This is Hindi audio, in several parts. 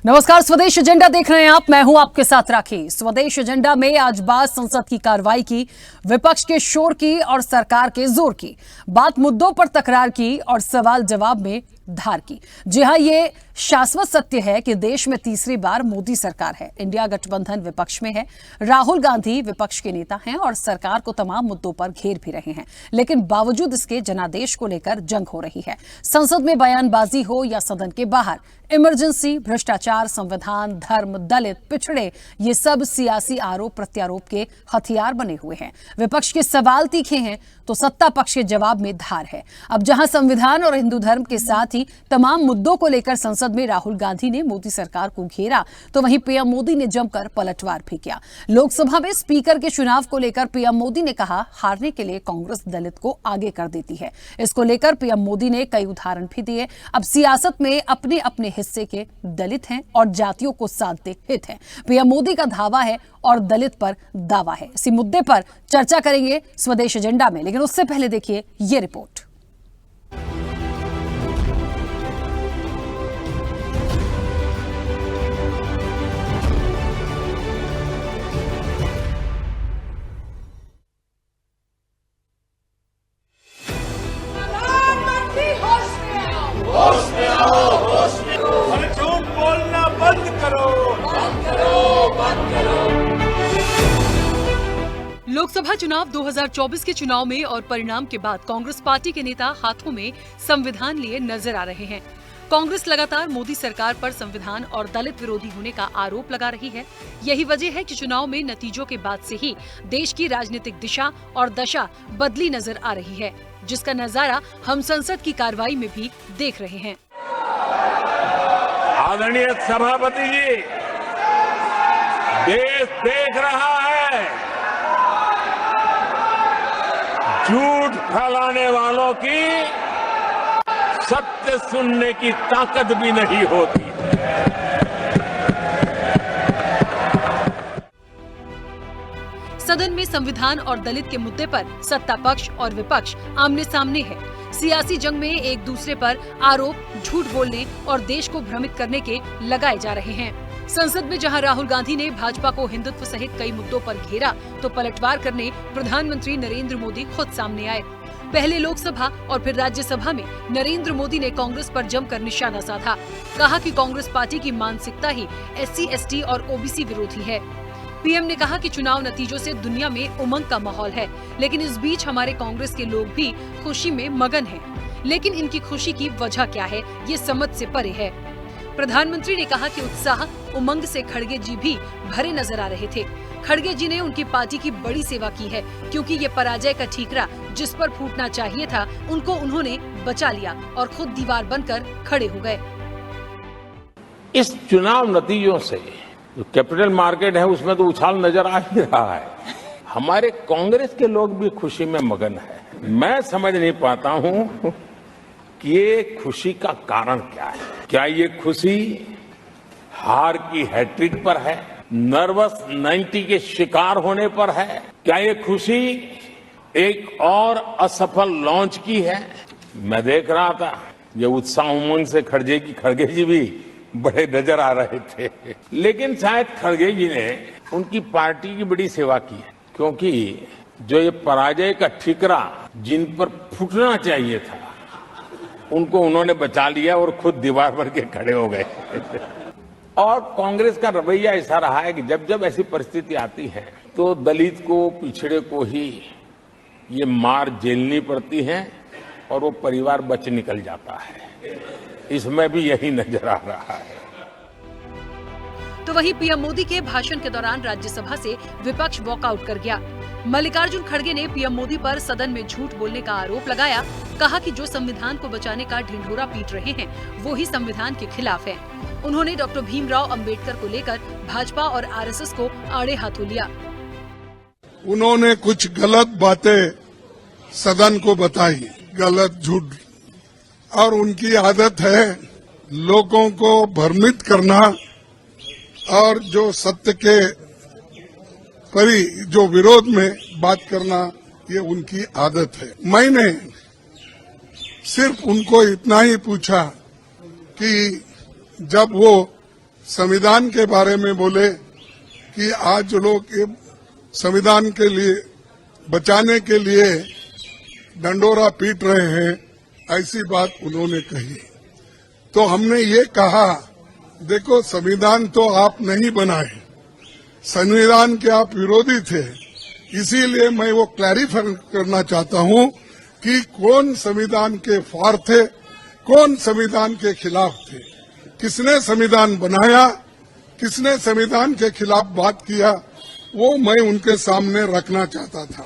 नमस्कार, स्वदेश एजेंडा देख रहे हैं आप। मैं हूं आपके साथ राखी। स्वदेश एजेंडा में आज बात संसद की कार्रवाई की, विपक्ष के शोर की और सरकार के जोर की। बात मुद्दों पर तकरार की और सवाल जवाब में धार की। जी हां, ये शाश्वत सत्य है कि देश में तीसरी बार मोदी सरकार है। इंडिया गठबंधन विपक्ष में है, राहुल गांधी विपक्ष के नेता हैं और सरकार को तमाम मुद्दों पर घेर भी रहे हैं। लेकिन बावजूद इसके जनादेश को लेकर जंग हो रही है। संसद में बयानबाजी हो या सदन के बाहर, इमरजेंसी, भ्रष्टाचार, संविधान, धर्म, दलित, पिछड़े, ये सब सियासी आरोप प्रत्यारोप के हथियार बने हुए हैं। विपक्ष के सवाल तीखे हैं तो सत्ता पक्ष के जवाब में धार है। अब जहां संविधान और हिंदू धर्म के साथ ही तमाम मुद्दों को लेकर संसद में राहुल गांधी ने मोदी सरकार को घेरा, तो वहीं पीएम मोदी ने जमकर पलटवार भी किया। लोकसभा में स्पीकर के चुनाव को लेकर पीएम मोदी ने कहा, हारने के लिए कांग्रेस दलित को आगे कर देती है। इसको लेकर पीएम मोदी ने कई उदाहरण भी दिए। अब सियासत में अपने अपने हिस्से के दलित हैं और जातियों को साधते हित है। पीएम मोदी का धावा है और दलित पर दावा है। इसी मुद्दे पर चर्चा करेंगे स्वदेश एजेंडा में, लेकिन उससे पहले देखिए ये रिपोर्ट। लोकसभा चुनाव 2024 के चुनाव में और परिणाम के बाद कांग्रेस पार्टी के नेता हाथों में संविधान लिए नजर आ रहे हैं। कांग्रेस लगातार मोदी सरकार पर संविधान और दलित विरोधी होने का आरोप लगा रही है। यही वजह है कि चुनाव में नतीजों के बाद से ही देश की राजनीतिक दिशा और दशा बदली नजर आ रही है, जिसका नजारा हम संसद की कार्रवाई में भी देख रहे हैं। आदरणीय सभापति जी, देश देख रहा है, झूठ फैलाने वालों की सत्य सुनने की ताकत भी नहीं होती। सदन में संविधान और दलित के मुद्दे पर सत्ता पक्ष और विपक्ष आमने सामने है। सियासी जंग में एक दूसरे पर आरोप, झूठ बोलने और देश को भ्रमित करने के लगाए जा रहे हैं। संसद में जहां राहुल गांधी ने भाजपा को हिंदुत्व सहित कई मुद्दों पर घेरा, तो पलटवार करने प्रधानमंत्री नरेंद्र मोदी खुद सामने आए। पहले लोकसभा और फिर राज्यसभा में नरेंद्र मोदी ने कांग्रेस पर जमकर निशाना साधा। कहा कि कांग्रेस पार्टी की मानसिकता ही SC, ST और OBC विरोधी है। पीएम ने कहा कि चुनाव नतीजों से दुनिया में उमंग का माहौल है, लेकिन इस बीच हमारे कांग्रेस के लोग भी खुशी में मगन हैं। लेकिन इनकी खुशी की वजह क्या है, ये समझ से परे है। प्रधानमंत्री ने कहा कि उत्साह, उमंग से खड़गे जी भी भरे नजर आ रहे थे। खड़गे जी ने उनकी पार्टी की बड़ी सेवा की है, क्योंकि ये पराजय का ठीकरा जिस पर फूटना चाहिए था, उनको उन्होंने बचा लिया और खुद दीवार बनकर खड़े हो गए। इस चुनाव नतीजों से जो कैपिटल मार्केट है उसमें तो उछाल नजर आ ही रहा है। हमारे कांग्रेस के लोग भी खुशी में मगन है। मैं समझ नहीं पाता हूं कि ये खुशी का कारण क्या है। क्या ये खुशी हार की हैट्रिक पर है, नर्वस 90 के शिकार होने पर है? क्या ये खुशी एक और असफल लॉन्च की है? मैं देख रहा था, ये उत्साह उमंग से खड़गे जी भी बड़े नजर आ रहे थे। लेकिन शायद खड़गे जी ने उनकी पार्टी की बड़ी सेवा की है, क्योंकि जो ये पराजय का ठीकरा जिन पर फूटना चाहिए था, उनको उन्होंने बचा लिया और खुद दीवार पर के खड़े हो गए। और कांग्रेस का रवैया ऐसा रहा है कि जब जब ऐसी परिस्थिति आती है तो दलित को, पिछड़े को ही ये मार झेलनी पड़ती है और वो परिवार बच निकल जाता है। इसमें भी यही नजर आ रहा है। तो वहीं पीएम मोदी के भाषण के दौरान राज्यसभा से विपक्ष वॉकआउट कर गया। मल्लिकार्जुन खड़गे ने पीएम मोदी पर सदन में झूठ बोलने का आरोप लगाया। कहा कि जो संविधान को बचाने का ढिंढोरा पीट रहे हैं, वो ही संविधान के खिलाफ है। उन्होंने डॉक्टर भीमराव अंबेडकर को लेकर भाजपा और RSS को आड़े हाथों लिया। उन्होंने कुछ गलत बातें सदन को बताई, गलत झूठ, और उनकी आदत है लोगों को भ्रमित करना और जो सत्य के जो विरोध में बात करना, ये उनकी आदत है। मैंने सिर्फ उनको इतना ही पूछा कि जब वो संविधान के बारे में बोले कि आज लोग ये संविधान के लिए बचाने के लिए डंडोरा पीट रहे हैं, ऐसी बात उन्होंने कही। तो हमने ये कहा, देखो संविधान तो आप नहीं बनाए, संविधान के आप विरोधी थे, इसीलिए मैं वो क्लैरिफाई करना चाहता हूं कि कौन संविधान के फार थे, कौन संविधान के खिलाफ थे, किसने संविधान बनाया, किसने संविधान के खिलाफ बात किया, वो मैं उनके सामने रखना चाहता था।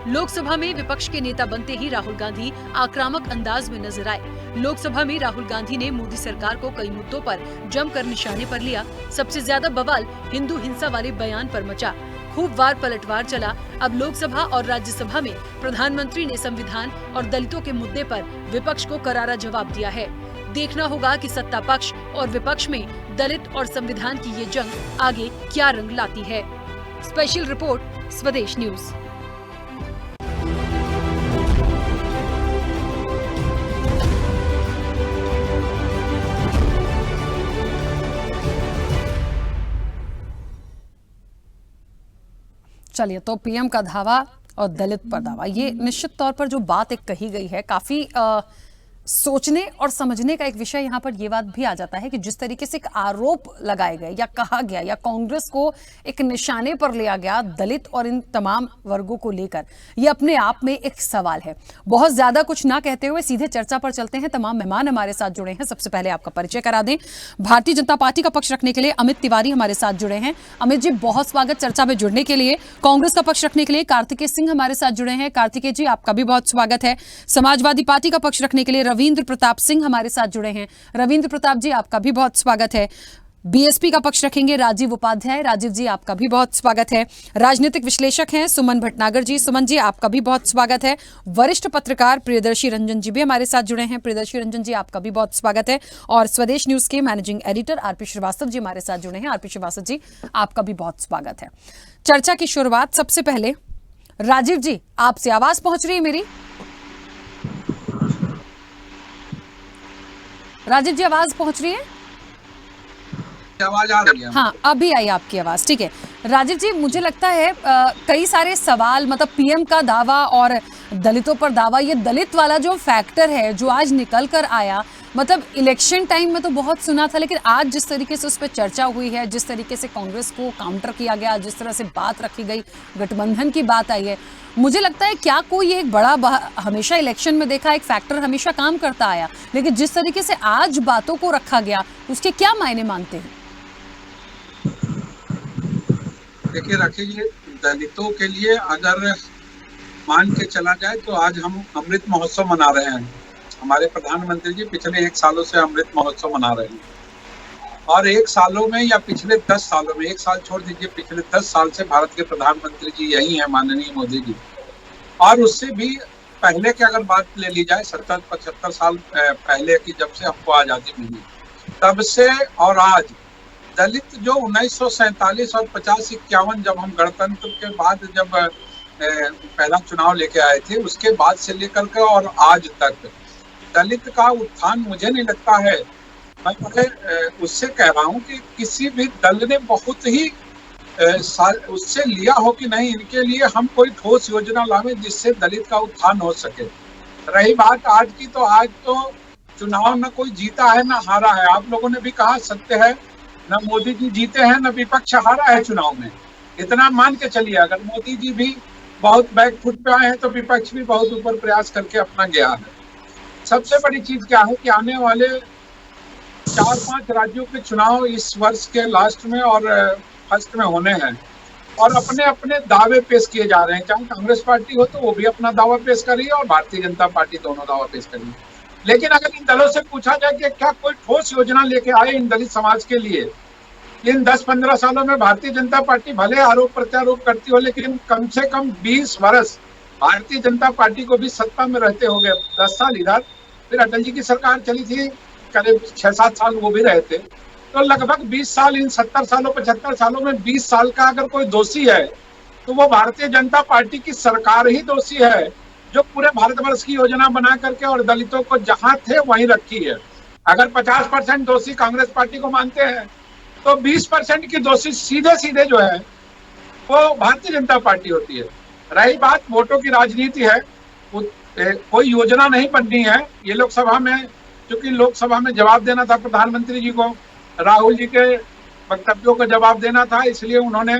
लोकसभा में विपक्ष के नेता बनते ही राहुल गांधी आक्रामक अंदाज में नजर आए। लोकसभा में राहुल गांधी ने मोदी सरकार को कई मुद्दों पर जमकर निशाने पर लिया। सबसे ज्यादा बवाल हिंदू हिंसा वाले बयान पर मचा। खूब वार पलटवार चला। अब लोकसभा और राज्यसभा में प्रधानमंत्री ने संविधान और दलितों के मुद्दे पर विपक्ष को करारा जवाब दिया है। देखना होगा कि सत्ता पक्ष और विपक्ष में दलित और संविधान की ये जंग आगे क्या रंग लाती है। स्पेशल रिपोर्ट, स्वदेश न्यूज। चलिए, तो पीएम का धावा और दलित पर दावा, ये निश्चित तौर पर जो बात एक कही गई है, काफी सोचने और समझने का एक विषय। यहाँ पर यह बात भी आ जाता है कि जिस तरीके से एक आरोप लगाए गए या कहा गया या कांग्रेस को एक निशाने पर लिया गया दलित और इन तमाम वर्गों को लेकर, ये अपने आप में एक सवाल है। बहुत ज्यादा कुछ ना कहते हुए सीधे चर्चा पर चलते हैं। तमाम मेहमान हमारे साथ जुड़े हैं। सबसे पहले आपका परिचय करा दें। भारतीय जनता पार्टी का पक्ष रखने के लिए अमित तिवारी हमारे साथ जुड़े हैं। अमित जी, बहुत स्वागत चर्चा में जुड़ने के लिए। कांग्रेस का पक्ष रखने के लिए कार्तिकेय सिंह हमारे साथ जुड़े हैं। कार्तिकेय जी, आपका भी बहुत स्वागत है। समाजवादी पार्टी का पक्ष रखने के लिए रविंद्र प्रताप सिंह हमारे साथ जुड़े हैं। रविंद्र प्रताप जी, आपका भी बहुत स्वागत है। बीएसपी का पक्ष रखेंगे राजीव उपाध्याय। राजीव जी, आपका भी बहुत स्वागत है। राजनीतिक विश्लेषक हैं सुमन भटनागर जी। सुमन जी, आपका भी बहुत स्वागत है। वरिष्ठ पत्रकार प्रियदर्शी रंजन जी भी हमारे साथ जुड़े हैं। प्रियदर्शी रंजन जी, आपका भी बहुत स्वागत है। और स्वदेश न्यूज के managing editor RP Srivastava ji हमारे साथ जुड़े हैं। आरपी श्रीवास्तव जी, आपका भी बहुत स्वागत है। चर्चा की शुरुआत सबसे पहले राजीव जी आपसे। आवाज पहुंच रही है मेरी? राजीव जी, आवाज पहुंच रही है? आवाज आ रही है? हाँ, अभी आई आपकी आवाज। ठीक है राजीव जी, मुझे लगता है कई सारे सवाल, मतलब पीएम का दावा और दलितों पर दावा, ये दलित वाला जो फैक्टर है जो आज निकल कर आया, मतलब इलेक्शन टाइम में तो बहुत सुना था, लेकिन आज जिस तरीके से उस पर चर्चा हुई है, जिस तरीके से कांग्रेस को काउंटर किया गया, जिस तरह से बात रखी गई, गठबंधन की बात आई है, मुझे लगता है क्या कोई एक बड़ा, हमेशा इलेक्शन में देखा एक फैक्टर हमेशा काम करता आया, लेकिन जिस तरीके से आज बातों को रखा गया, उसके क्या मायने मानते हैं? देखिए राखी जी, दलितों के लिए अगर मान के चला जाए तो आज हम अमृत महोत्सव मना रहे हैं। हमारे प्रधानमंत्री जी पिछले 1 सालों से अमृत महोत्सव मना रहे हैं, और 1 सालों में या पिछले 10 सालों में, 1 साल छोड़ दीजिए, पिछले 10 साल से भारत के प्रधानमंत्री जी यही हैं, माननीय मोदी जी। और उससे भी पहले की अगर बात ले ली जाए, 70-75 साल पहले की, जब से हमको आजादी मिली, तब से और आज दलित जो 1947 और 50-51 जब हम गणतंत्र के बाद जब पहला चुनाव लेके आए थे, उसके बाद से लेकर के और आज तक दलित का उत्थान, मुझे नहीं लगता है, मैं उससे कह रहा हूँ कि किसी भी दल ने बहुत ही उससे लिया हो कि नहीं, इनके लिए हम कोई ठोस योजना लावे जिससे दलित का उत्थान हो सके। रही बात आज की, तो आज तो चुनाव न कोई जीता है न हारा है। आप लोगों ने भी कहा, सत्य है, न मोदी जी जीते हैं न विपक्ष हारा है चुनाव में। इतना मान के चलिए, अगर मोदी जी भी बहुत बैक फुट पे आए हैं तो विपक्ष भी बहुत ऊपर प्रयास करके अपना गया है। सबसे बड़ी चीज क्या है कि आने वाले 4-5 राज्यों के चुनाव इस वर्ष के लास्ट में और फर्स्ट में होने हैं, और अपने अपने दावे पेश किए जा रहे हैं। चाहे कांग्रेस पार्टी हो तो वो भी अपना दावा पेश कर रही है, और भारतीय जनता पार्टी, दोनों दावा पेश कर रही है। लेकिन अगर इन दलों से पूछा जाए कि क्या कोई ठोस योजना लेके आए इन दलित समाज के लिए, इन 10-15 सालों में भारतीय जनता पार्टी भले आरोप प्रत्यारोप करती हो, लेकिन कम से कम 20 वर्ष भारतीय जनता पार्टी को भी सत्ता में रहते हो गए। 10 साल इधर, फिर अटल जी की सरकार चली थी, करीब 6-7 साल वो भी रहे थे, तो लगभग 20 साल, इन 70 सालों 75 सालों में 20 साल का अगर कोई दोषी है तो वो भारतीय जनता पार्टी की सरकार ही दोषी है, जो पूरे भारतवर्ष की योजना बना करके और दलितों को जहां थे वहीं रखी है। अगर 50% दोषी कांग्रेस पार्टी को मानते हैं तो 20% की दोषी सीधे सीधे जो है वो भारतीय जनता पार्टी होती है। रही बात वोटों की राजनीति है, कोई योजना नहीं बननी है। ये लोकसभा में, क्योंकि लोकसभा में जवाब देना था प्रधानमंत्री जी को, राहुल जी के वक्तव्यों का जवाब देना था, इसलिए उन्होंने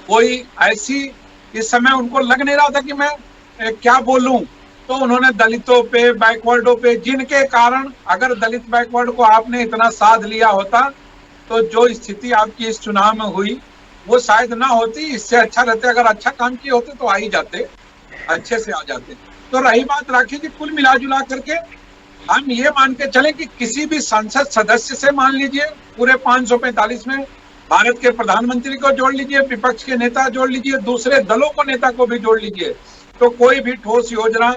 कोई ऐसी, इस समय उनको लग नहीं रहा था कि मैं क्या बोलूं, तो उन्होंने दलितों पे, बैकवर्डों पे, जिनके कारण अगर दलित बैकवर्ड को आपने इतना साध लिया होता तो जो स्थिति आपकी इस चुनाव में हुई वो शायद ना होती। इससे अच्छा रहते, अगर अच्छा काम किए होते तो आ ही जाते, अच्छे से आ जाते। तो रही बात राखी जी, कुल मिला जुला करके हम ये मान के चलें कि किसी भी संसद सदस्य से, मान लीजिए पूरे 545 में भारत के प्रधानमंत्री को जोड़ लीजिए, विपक्ष के नेता जोड़ लीजिए, दूसरे दलों को नेता को भी जोड़ लीजिए, तो कोई भी ठोस योजना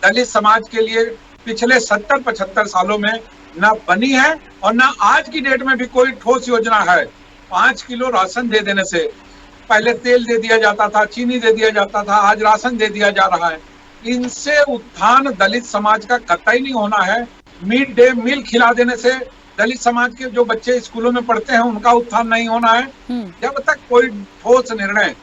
दलित समाज के लिए पिछले 70-75 सालों में ना बनी है और ना आज की डेट में भी कोई ठोस योजना है। 5 किलो राशन दे देने से, पहले तेल दे दिया जाता था, चीनी दे दिया जाता था, आज राशन दे दिया जा रहा है। इनसे उत्थान दलित समाज का कतई नहीं होना है। मिड डे मील खिला देने से दलित समाज के जो बच्चे स्कूलों में पढ़ते हैं उनका उत्थान नहीं होना है। जब तक कोई ठोस निर्णय,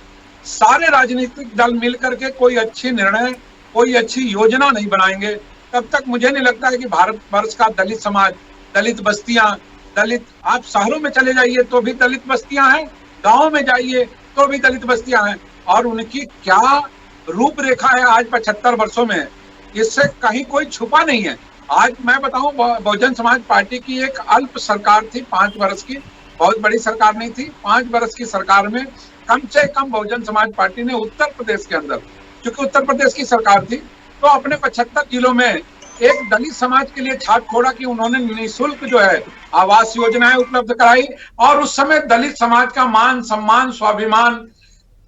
सारे राजनीतिक दल मिलकर के कोई अच्छी निर्णय, कोई अच्छी योजना नहीं बनाएंगे, तब तक मुझे नहीं लगता है कि भारत वर्ष का दलित समाज, दलित बस्तियां, दलित, आप शहरों में चले जाइए तो भी दलित बस्तियां हैं, गाँव में जाइए तो भी दलित बस्तियां हैं, और उनकी क्या रूपरेखा है आज 75 वर्षों में, इससे कहीं कोई छुपा नहीं है। आज मैं बताऊं, बहुजन समाज पार्टी की एक अल्प सरकार थी 5 वर्ष की, बहुत बड़ी सरकार नहीं थी। 5 वर्ष की सरकार में कम से कम बहुजन समाज पार्टी ने उत्तर प्रदेश के अंदर, क्योंकि उत्तर प्रदेश की सरकार थी, तो अपने 75 जिलों में एक दलित समाज के लिए छाप छोड़ा कि उन्होंने निःशुल्क जो है आवास योजनाएं उपलब्ध कराई, और उस समय दलित समाज का मान सम्मान, स्वाभिमान,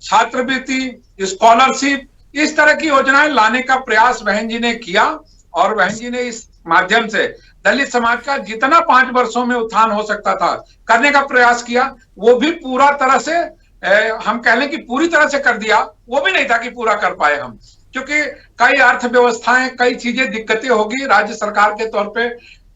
छात्रवृत्ति, स्कॉलरशिप, इस तरह की योजनाएं लाने का प्रयास बहन जी ने किया, और बहन जी ने इस माध्यम से दलित समाज का जितना 5 वर्षों में उत्थान हो सकता था करने का प्रयास किया। वो भी पूरा तरह से, हम कह लें कि पूरी तरह से कर दिया, वो भी नहीं था कि पूरा कर पाए हम, क्योंकि कई अर्थव्यवस्थाएं, कई चीजें, दिक्कतें होगी राज्य सरकार के तौर पे,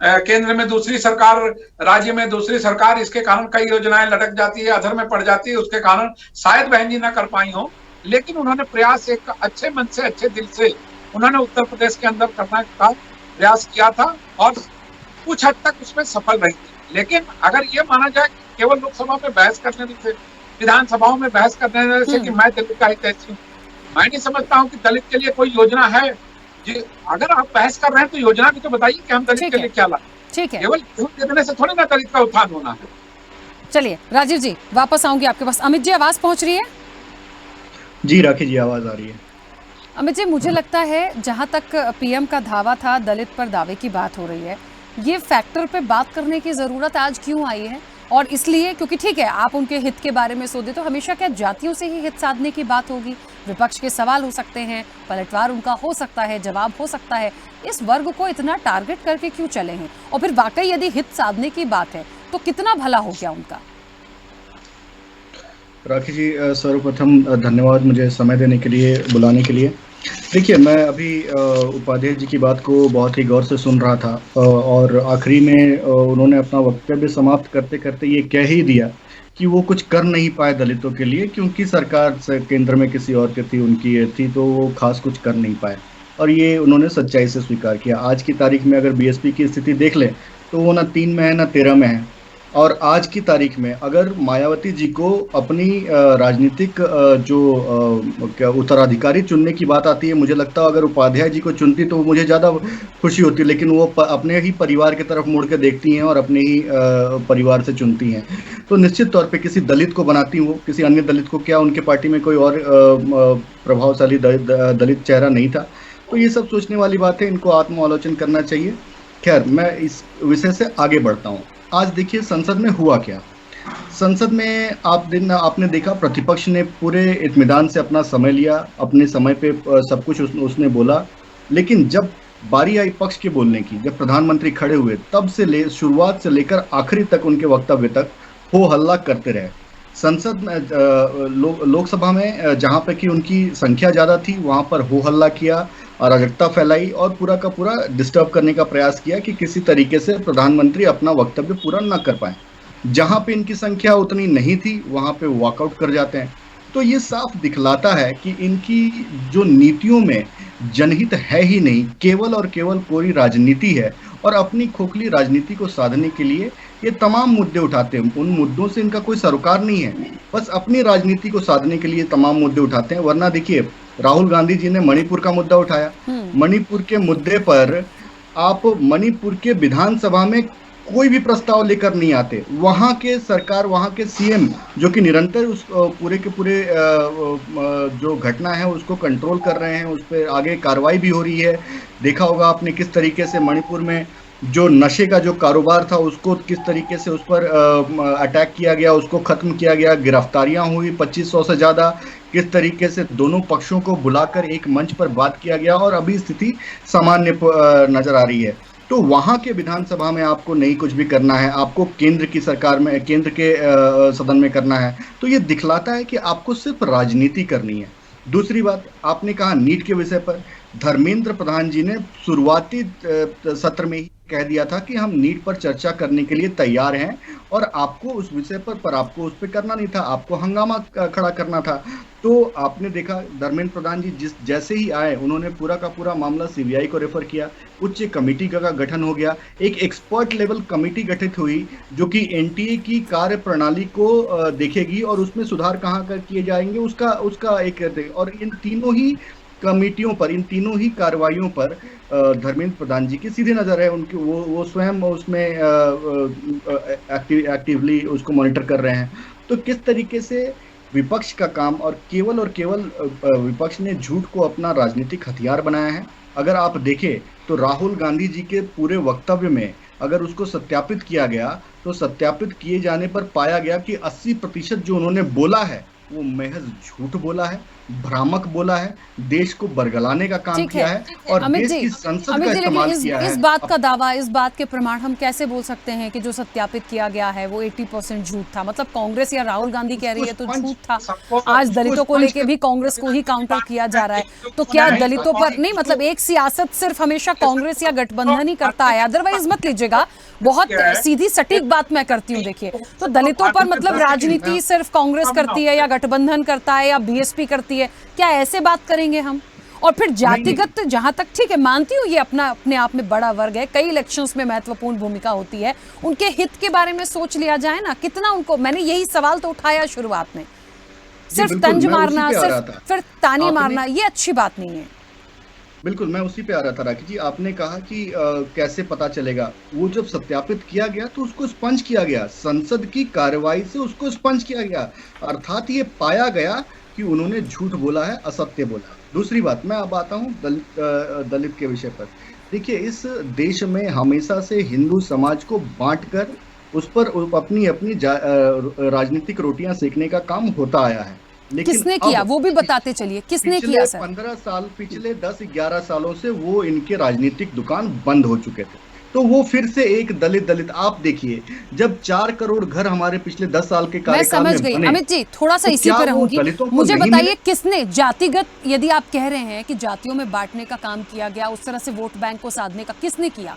केंद्र में दूसरी सरकार, राज्य में दूसरी सरकार, इसके कारण कई योजनाएं लटक जाती है, अधर में पड़ जाती है, उसके कारण शायद बहन जी ना कर पाई हो। लेकिन उन्होंने प्रयास एक अच्छे मन से, अच्छे दिल से उन्होंने उत्तर प्रदेश के अंदर करने का प्रयास किया था और कुछ हद तक उसमें सफल रही थी। लेकिन अगर ये माना जाए कि केवल लोकसभा में बहस करने से, विधानसभाओं में बहस करने से कि मैं दलित का हितैषी हूँ, मैं नहीं समझता हूँ कि दलित के लिए कोई योजना है। अगर आप बहस कर रहे हैं तो योजना भी तो बताइए कि हम दलित के लिए क्या लाए। ठीक है, केवल दे देने से थोड़ी ना दलित का उत्थान होना है। चलिए राजीव जी, वापस आऊंगी आपके पास। अमित जी, आवाज पहुंच रही है? जी राखी जी, आवाज आ रही है। अमित जी, मुझे लगता है जहां तक पीएम का धावा था, दलित पर दावे की बात हो रही है, ये फैक्टर पे बात करने की जरूरत आज क्यों आई है? और इसलिए क्योंकि ठीक है, आप उनके हित के बारे में सोचते तो हमेशा क्या जातियों से ही हित साधने की बात होगी? विपक्ष के सवाल हो सकते हैं, पलटवार उनका हो सकता है, जवाब हो सकता है, इस वर्ग को इतना टारगेट करके क्यों चले हैं? और फिर वाकई यदि हित साधने की बात है तो कितना भला हो गया उनका? राखी जी, सर्वप्रथम धन्यवाद मुझे समय देने के लिए, बुलाने के लिए। देखिए, मैं अभी उपाध्याय जी की बात को बहुत ही गौर से सुन रहा था और आखिरी में उन्होंने अपना वक्तव्य समाप्त करते करते ये कह ही दिया कि वो कुछ कर नहीं पाए दलितों के लिए, क्योंकि सरकार से केंद्र में किसी और की थी, उनकी ये थी, तो वो खास कुछ कर नहीं पाए, और ये उन्होंने सच्चाई से स्वीकार किया। आज की तारीख में अगर बीएसपी की स्थिति देख लें तो वो ना 3 में है ना 13 में है। और आज की तारीख में अगर मायावती जी को अपनी राजनीतिक जो क्या उत्तराधिकारी चुनने की बात आती है, मुझे लगता है अगर उपाध्याय जी को चुनती तो मुझे ज़्यादा खुशी होती, लेकिन वो अपने ही परिवार की तरफ मुड़ के देखती हैं और अपने ही परिवार से चुनती हैं। तो निश्चित तौर पे किसी दलित को बनाती वो, किसी अन्य दलित को क्या, उनके पार्टी में कोई और प्रभावशाली दलित चेहरा नहीं था। तो ये सब सोचने वाली बात है, इनको आत्मावलोकन करना चाहिए। खैर, मैं इस विषय से आगे बढ़ता हूँ। आज देखिए संसद में हुआ क्या। संसद में आपने देखा प्रतिपक्ष ने पूरे इत्मीनान से अपना समय लिया, अपने समय पे सब कुछ उसने बोला, लेकिन जब बारी आई पक्ष के बोलने की, जब प्रधानमंत्री खड़े हुए, तब से शुरुआत से लेकर आखिरी तक उनके वक्तव्य तक हो हल्ला करते रहे। संसद में लोकसभा में जहाँ पे कि उनकी संख्या ज़्यादा थी, वहाँ पर हो हल्ला किया, अराजकता फैलाई और पूरा का पूरा डिस्टर्ब करने का प्रयास किया कि किसी तरीके से प्रधानमंत्री अपना वक्तव्य पूरा न कर पाए। जहां पे इनकी संख्या उतनी नहीं थी वहां पे वॉकआउट कर जाते हैं। तो ये साफ दिखलाता है कि इनकी जो नीतियों में जनहित है ही नहीं, केवल और केवल कोरी राजनीति है, और अपनी खोखली राजनीति को साधने के लिए ये तमाम मुद्दे उठाते हैं। उन मुद्दों से इनका कोई सरोकार नहीं है, बस अपनी राजनीति को साधने के लिए तमाम मुद्दे उठाते हैं। वरना देखिए, राहुल गांधी जी ने मणिपुर का मुद्दा उठाया, मणिपुर के मुद्दे पर आप मणिपुर के विधानसभा में कोई भी प्रस्ताव लेकर नहीं आते। वहां के सरकार, वहां के सीएम जो कि निरंतर उस पूरे के पूरे जो घटना है उसको कंट्रोल कर रहे हैं, उस पर आगे कार्रवाई भी हो रही है। देखा होगा आपने किस तरीके से मणिपुर में जो नशे का जो कारोबार था उसको किस तरीके से उस पर अटैक किया गया, उसको खत्म किया गया, गिरफ्तारियां हुई 2500 से ज्यादा, किस तरीके से दोनों पक्षों को बुलाकर एक मंच पर बात किया गया, और अभी स्थिति सामान्य नजर आ रही है। तो वहां के विधानसभा में आपको नहीं कुछ भी करना है, आपको केंद्र की सरकार में, केंद्र के सदन में करना है। तो ये दिखलाता है कि आपको सिर्फ राजनीति करनी है। दूसरी बात, आपने कहा नीट के विषय पर, धर्मेंद्र प्रधान जी ने शुरुआती सत्र में ही कह दिया था कि हम नीट पर चर्चा करने के लिए तैयार हैं, और आपको उस विषय पर आपको उस पर करना नहीं था, आपको हंगामा खड़ा करना था। तो आपने देखा धर्मेंद्र प्रधान जी जैसे ही आए, उन्होंने पूरा का पूरा मामला सीबीआई को रेफर किया, उच्च कमेटी का गठन हो गया, एक एक्सपर्ट लेवल कमेटी गठित हुई जो कि एनटीए की कार्य प्रणाली को देखेगी और उसमें सुधार कहाँ कर किए जाएंगे उसका एक, और इन तीनों ही कमेटियों पर, इन तीनों ही कार्रवाइयों पर धर्मेंद्र प्रधान जी की सीधी नजर है। उनकी वो स्वयं उसमें एक्टिवली उसको मॉनिटर कर रहे हैं। तो किस तरीके से विपक्ष का काम, और केवल विपक्ष ने झूठ को अपना राजनीतिक हथियार बनाया है। अगर आप देखें तो राहुल गांधी जी के पूरे वक्तव्य में अगर उसको सत्यापित किया गया, तो सत्यापित किए जाने पर पाया गया कि 80% जो उन्होंने बोला है वो महज झूठ बोला है, भ्रामक बोला है, देश को बरगलाने का काम किया है, और देश की संसद का इस्तेमाल किया है। इस बात का दावा, इस बात के प्रमाण हम कैसे बोल सकते हैं कि जो सत्यापित किया गया है वो 80% झूठ था? मतलब कांग्रेस या राहुल गांधी कह रही है तो झूठ था। आज दलितों को लेके भी कांग्रेस को ही काउंटर किया जा रहा है, तो क्या दलितों पर नहीं? मतलब एक सियासत सिर्फ हमेशा कांग्रेस या गठबंधन ही करता है, अदरवाइज मत लीजिएगा। बहुत सीधी सटीक बात मैं करती हूँ। देखिए, तो दलितों पर मतलब राजनीति सिर्फ कांग्रेस करती है या गठबंधन करता है या बीएसपी करती है, क्या ऐसे बात करेंगे हम? और फिर जातिगत, जहां तक ठीक है, मानती हूँ ये अपने आप में बड़ा वर्ग है, कई इलेक्शंस में महत्वपूर्ण भूमिका होती है, उनके हित के बारे में सोच लिया जाए ना, कितना उनको, मैंने यही सवाल तो उठाया शुरुआत में, सिर्फ तंज मारना, सिर्फ फिर ताने मारना, ये अच्छी बात नहीं है। बिल्कुल, मैं उसी पे आ रहा था राखी जी। आपने कहा कि कैसे पता चलेगा, वो जब सत्यापित किया गया तो उसको स्पंज किया गया, संसद की कार्रवाई से उसको स्पंज किया गया, अर्थात ये पाया गया कि उन्होंने झूठ बोला है, असत्य बोला। दूसरी बात, मैं अब आता हूँ दलित के विषय पर। देखिए, इस देश में हमेशा से हिंदू समाज को बांटकर उस पर अपनी राजनीतिक रोटियां सेकने का काम होता आया है। लेकिन किसने किया वो भी बताते चलिए, किसने किया सर? 15 साल, पिछले 10-11 सालों से वो इनके राजनीतिक दुकान बंद हो चुके थे, तो वो फिर से एक दलित आप देखिए, जब 4 करोड़ घर हमारे पिछले 10 साल के कार्यकाल में बने। अमित जी, थोड़ा सा इसी पर रहूंगी, मुझे बताइए किसने जातिगत, यदि आप कह रहे हैं कि जातियों में बांटने का काम किया गया, उस तरह से वोट बैंक को साधने का, किसने किया?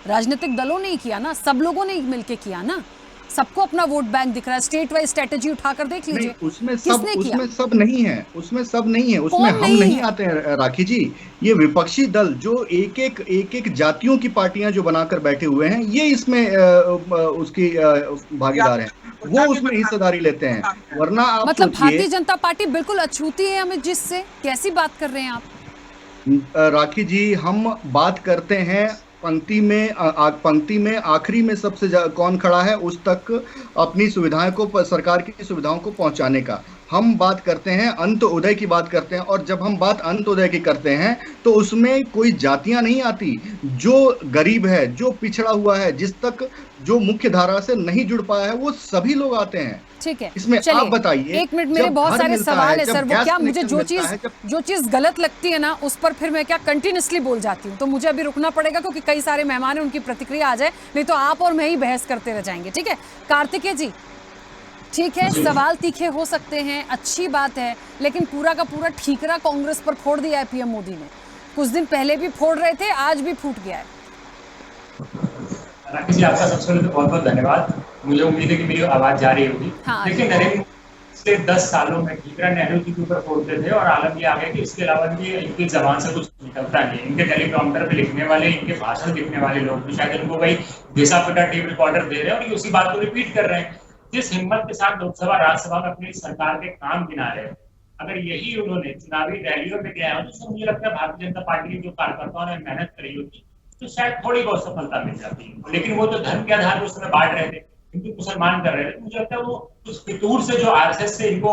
राजनीतिक दलों ने ही किया ना, सब लोगों ने मिलकर किया ना, सबको अपना वोट बैंक दिख रहा है। स्टेट वाइज स्ट्रेटेजी उठाकर देख लीजिए, उसमें सब नहीं है, उसमें हम नहीं आते हैं राखी जी। ये विपक्षी दल जो एक जातियों की पार्टियां जो बनाकर बैठे हुए हैं, ये इसमें उसकी भागीदार हैं, वो उसमें हिस्सेदारी लेते हैं। वरना आप मतलब भारतीय जनता पार्टी बिल्कुल अछूती है अमित जी से, कैसी बात कर रहे हैं आप? राखी जी, हम बात करते हैं पंक्ति में आखिरी में सबसे कौन खड़ा है उस तक अपनी सुविधाएं को, सरकार की सुविधाओं को पहुंचाने का। हम बात करते हैं अंत्योदय की बात करते हैं, और जब हम बात अंत्योदय की करते हैं तो उसमें कोई जातियां नहीं आती। जो गरीब है, जो पिछड़ा हुआ है, जिस तक जो मुख्य धारा से नहीं जुड़ पाया है, वो सभी लोग आते हैं। ठीक है, इसमें आप बताइए। 1 मिनट, मेरे बहुत सारे सवाल है सर, वो क्या, मुझे जो चीज गलत लगती है ना, उस पर फिर मैं क्या कंटिन्यूसली बोल जाती हूँ, तो मुझे अभी रुकना पड़ेगा क्योंकि कई सारे मेहमान हैं, उनकी प्रतिक्रिया आ जाए, नहीं तो आप और मैं ही बहस करते रह जाएंगे। ठीक है कार्तिकेय जी, ठीक है, सवाल तीखे हो सकते हैं, अच्छी बात है, लेकिन पूरा का पूरा ठीकरा कांग्रेस पर फोड़ दिया है पीएम मोदी ने। कुछ दिन पहले भी फोड़ रहे थे, आज भी फूट गया है। राखी जी, आपका सबसे पहले तो बहुत बहुत धन्यवाद। मुझे उम्मीद है कि मेरी आवाज जा रही होगी। हाँ। देखिए, नरेंद्र पिछले 10 सालों में ठीकरा नेहरू जी के ऊपर बोलते थे और आलम ये आ गया कि इसके अलावा ये इनकी जबान से कुछ निकलता नहीं। इनके टेलीप्रॉम्प्टर पे लिखने वाले, इनके भाषण लिखने वाले लोग भी शायद इनको भाई घिसा पिटा टेप रिकॉर्डर दे रहे हैं और ये उसी बात को रिपीट कर रहे हैं। जिस हिम्मत के साथ लोकसभा राज्यसभा में अपनी सरकार के काम गिना रहे हैं, अगर यही उन्होंने चुनावी रैलियों में किया है तो मुझे लगता है भारतीय जनता पार्टी की जो कार्यकर्ताओं ने मेहनत करी होती तो शायद थोड़ी बहुत सफलता मिल जाती है। लेकिन वो तो धर्म के आधार पर उस समय बांट रहे थे, हिंदू मुसलमान कर रहे थे। मुझे लगता है वो उस फितूर से जो आरएसएस से इनको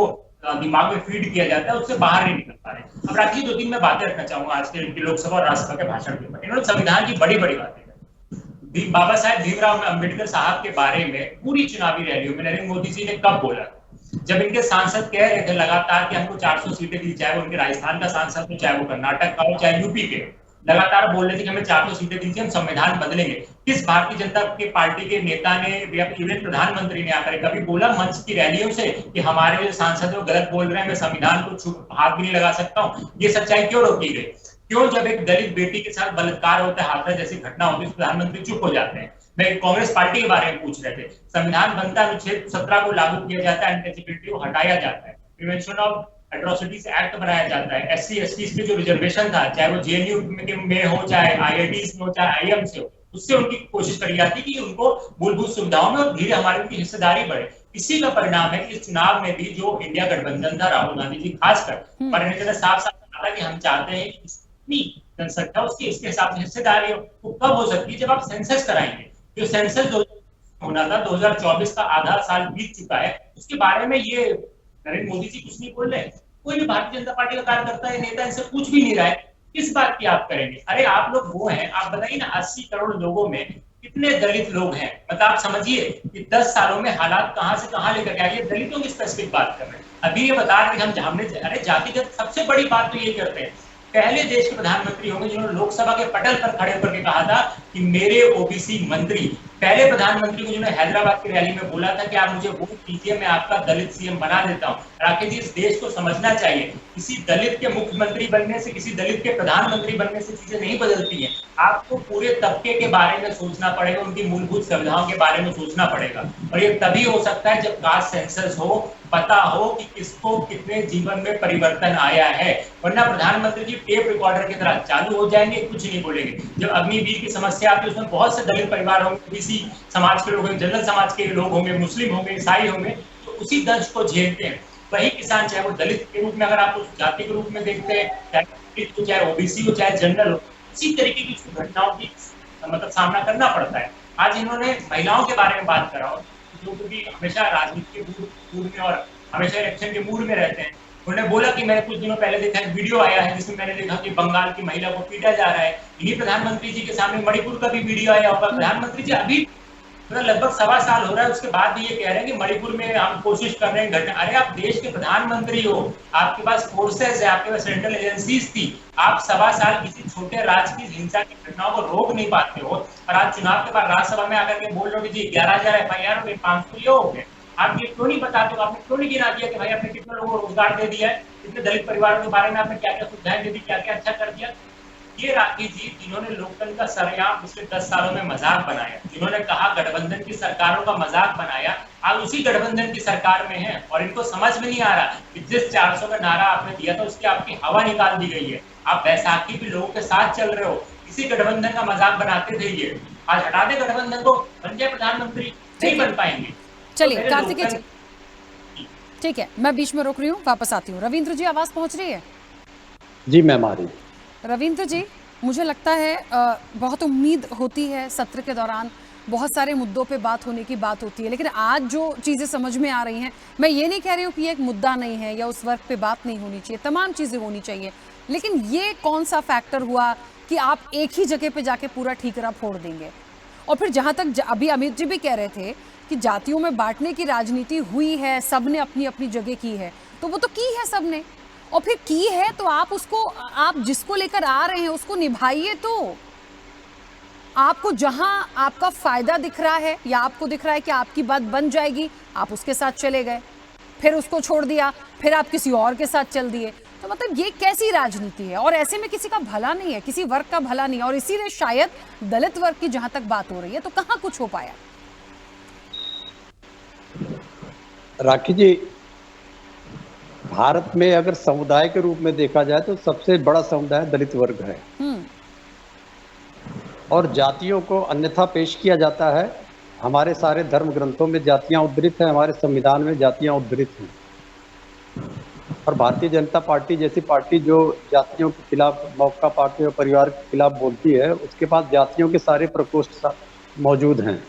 दिमाग में फीड किया जाता है उससे बाहर नहीं निकल पा रहे। अब राखी 2-3 मैं बातें रखना चाहूंगा आज के लोकसभा और राज्यसभा के भाषण के ऊपर। इन्होंने संविधान की बड़ी बड़ी बातें कही। बाबा साहेब भीमराव अम्बेडकर साहब के बारे में पूरी चुनावी रैलियों में नरेंद्र मोदी जी ने कब बोला? जब इनके सांसद कह रहे थे लगातार कि हमको 400 सीटें दी, चाहे वो उनके राजस्थान का सांसद हो, चाहे वो कर्नाटक का हो, चाहे यूपी के, लगातार बोल रहे थे कि हमें 400 सीटें दीजिए, हम संविधान बदलेंगे। किस भारतीय जनता पार्टी के नेता ने या इवन प्रधानमंत्री ने आकर कभी बोला मंच की रैलियों से कि हमारे जो सांसद है वो गलत बोल रहे हैं, मैं संविधान को हाथ भी नहीं लगा सकता हूँ? ये सच्चाई क्यों रोकी गई? क्यों जब एक दलित बेटी के साथ बलात्कार होता है, हादसा जैसी घटना होती है, प्रधानमंत्री चुप हो जाते हैं? मैं कांग्रेस पार्टी के बारे में पूछ रहे थे। संविधान बनता है, अनुच्छेद 17 को लागू किया जाता है, अनटचेबिलिटी को हटाया जाता है, प्रिवेंशन ऑफ एट्रोसिटीज एक्ट बनाया जाता है, एससी एसटी के जो रिजर्वेशन था, चाहे वो जेएनयू में हो, चाहे आईआईटीज में हो, चाहे आईएम से हो, उससे उनकी कोशिश करी जाती है कि उनको मूलभूत सुविधाओं में और धीरे हमारी उनकी हिस्सेदारी बढ़े। इसी का परिणाम है कि इस चुनाव में भी जो इंडिया गठबंधन था, राहुल गांधी जी खासकर, परिणय ने साफ साफ कहा कि हम चाहते हैं इतनी जनसंख्या उसकी इसके हिसाब से हिस्सेदारी हो। वो कब हो सकती है? जब आप सेंसस कराएंगे। जो सेंसस होना था 2024 का आधा साल बीत चुका है, उसके बारे में ये नरेंद्र मोदी जी कुछ नहीं बोल रहे। कोई भी भारतीय जनता पार्टी का कार्यकर्ता या नेता इनसे पूछ भी नहीं रहा है किस बात की आप करेंगे। अरे आप लोग वो हैं, आप बताइए ना, 80 करोड़ लोगों में कितने दलित लोग हैं? मतलब आप समझिए कि 10 सालों में हालात कहां से कहां लेकर गए। ये दलितों की स्पेसिफिक बात कर रहे हैं। अभी ये बता रहे हैं हमने, अरे जातिगत सबसे बड़ी बात तो ये करते हैं। पहले देश के प्रधानमंत्री होंगे जिन्होंने लोकसभा के पटल पर खड़े होकर के कहा था कि मेरे ओबीसी मंत्री, पहले प्रधानमंत्री को जिन्होंने हैदराबाद की रैली में बोला था कि आप मुझे वोट दीजिए, मैं आपका दलित सीएम बना देता हूं। राकेश जी, इस देश को समझना चाहिए, किसी दलित के मुख्यमंत्री बनने से, किसी दलित के प्रधानमंत्री बनने से चीजें नहीं बदलती हैं। आपको पूरे तबके के बारे में सोचना पड़ेगा, उनकी मूलभूत सुविधाओं के बारे में सोचना पड़ेगा। और ये तभी हो सकता है जब कास्ट सेंसस हो, पता हो कि किसको कितने जीवन में परिवर्तन आया है। वरना प्रधानमंत्री जी टेप रिकॉर्डर की तरह चालू हो जाएंगे, कुछ नहीं बोलेंगे। जब अग्निवीर की समस्या आती है उसमें बहुत से दलित परिवार होंगे, किसी समाज के लोग होंगे, जनरल समाज के लोग होंगे, मुस्लिम होंगे, ईसाई होंगे, तो उसी दर्द को झेलते हैं। वही किसान, चाहे वो दलित के रूप में अगर आप उस जाति के रूप में देखते हैं, चाहे ओबीसी हो, चाहे जनरल हो, इसी तरीके की घटनाओं की मतलब सामना करना पड़ता है। आज इन्होंने महिलाओं के बारे में बात करा, जो भी हमेशा राजनीति के मूड में और हमेशा इलेक्शन के मूड में रहते हैं। उन्होंने बोला कि मैंने कुछ दिनों पहले देखा एक वीडियो आया है जिसमें मैंने देखा कि बंगाल की महिला को पीटा जा रहा है। इन्हीं प्रधानमंत्री जी के सामने मणिपुर का भी वीडियो आया होगा। प्रधानमंत्री जी अभी लगभग 1.25 साल हो रहा है, उसके बाद भी ये कह रहे हैं कि मणिपुर में हम कोशिश कर रहे हैं घटना। अरे आप देश के प्रधानमंत्री हो, आपके पास फोर्सेस है, आपके पास सेंट्रल एजेंसीज थी, आप 1.25 साल किसी छोटे राज्य की हिंसा की घटनाओं को रोक नहीं पाते हो। और आज चुनाव के बाद राज्यसभा में आकर के बोल रहे हो कि जी 11,000 FIR हो गए, 500 ये हो गए। आप ये क्यों नहीं बताते हो? आपने क्यों नहीं गिना दिया कि भाई आपने कितने लोगों को रोजगार दे दिया है, कितने दलित परिवारों के बारे में आपने क्या क्या सुविधाएं दे दी, क्या क्या अच्छा कर दिया। ये राखी जी जिन्होंने लोकतंत्र का सरेआम पिछले 10 सालों में मजाक बनाया, जिन्होंने कहा गठबंधन की सरकारों का मजाक बनाया, आज उसी गठबंधन की सरकार में है और इनको समझ में नहीं आ रहा कि जिस 400 का नारा आपने दिया था उसकी आपकी हवा निकाल दी गई है। आप बैसाखी भी लोगों के साथ चल रहे हो, इसी गठबंधन का मजाक बनाते थे। ये आज हटा दे गठबंधन को, बन जाए प्रधानमंत्री, नहीं बन पाएंगे। चलिए कार्तिकेय जी, ठीक है, मैं बीच में रोक रही हूँ, वापस आती हूँ। रविंद्र जी आवाज पहुंच रही है? जी मैम आ रही। रविंद्र जी, मुझे लगता है बहुत उम्मीद होती है सत्र के दौरान बहुत सारे मुद्दों पे बात होने की बात होती है, लेकिन आज जो चीज़ें समझ में आ रही हैं, मैं ये नहीं कह रही हूँ कि ये एक मुद्दा नहीं है या उस वर्ग पे बात नहीं होनी चाहिए, तमाम चीज़ें होनी चाहिए, लेकिन ये कौन सा फैक्टर हुआ कि आप एक ही जगह पे जाके पूरा ठीकरा फोड़ देंगे? और फिर जहाँ तक अभी अमित जी भी कह रहे थे कि जातियों में बांटने की राजनीति हुई है, सबने अपनी अपनी जगह की है, तो वो तो की है सबने, और फिर की है तो आप उसको, आप जिसको लेकर आ रहे हैं उसको निभाइए। तो आपको जहां आपका फायदा दिख रहा है या आपको दिख रहा है कि आपकी बात बन जाएगी, आप उसके साथ चले गए, फिर उसको छोड़ दिया, फिर आप किसी और के साथ चल दिए। तो मतलब ये कैसी राजनीति है? और ऐसे में किसी का भला नहीं है, किसी वर्ग का भला नहीं है, और इसीलिए शायद दलित वर्ग की जहां तक बात हो रही है तो कहां कुछ हो पाया। राखी जी, भारत में अगर समुदाय के रूप में देखा जाए तो सबसे बड़ा समुदाय दलित वर्ग है और जातियों को अन्यथा पेश किया जाता है। हमारे सारे धर्म ग्रंथों में जातियां उद्धृत हैं, हमारे संविधान में जातियां उद्धृत हैं और भारतीय जनता पार्टी जैसी पार्टी जो जातियों के खिलाफ, मौका पार्टी और परिवार के खिलाफ बोलती है, उसके पास जातियों के सारे प्रकोष्ठ मौजूद हैं।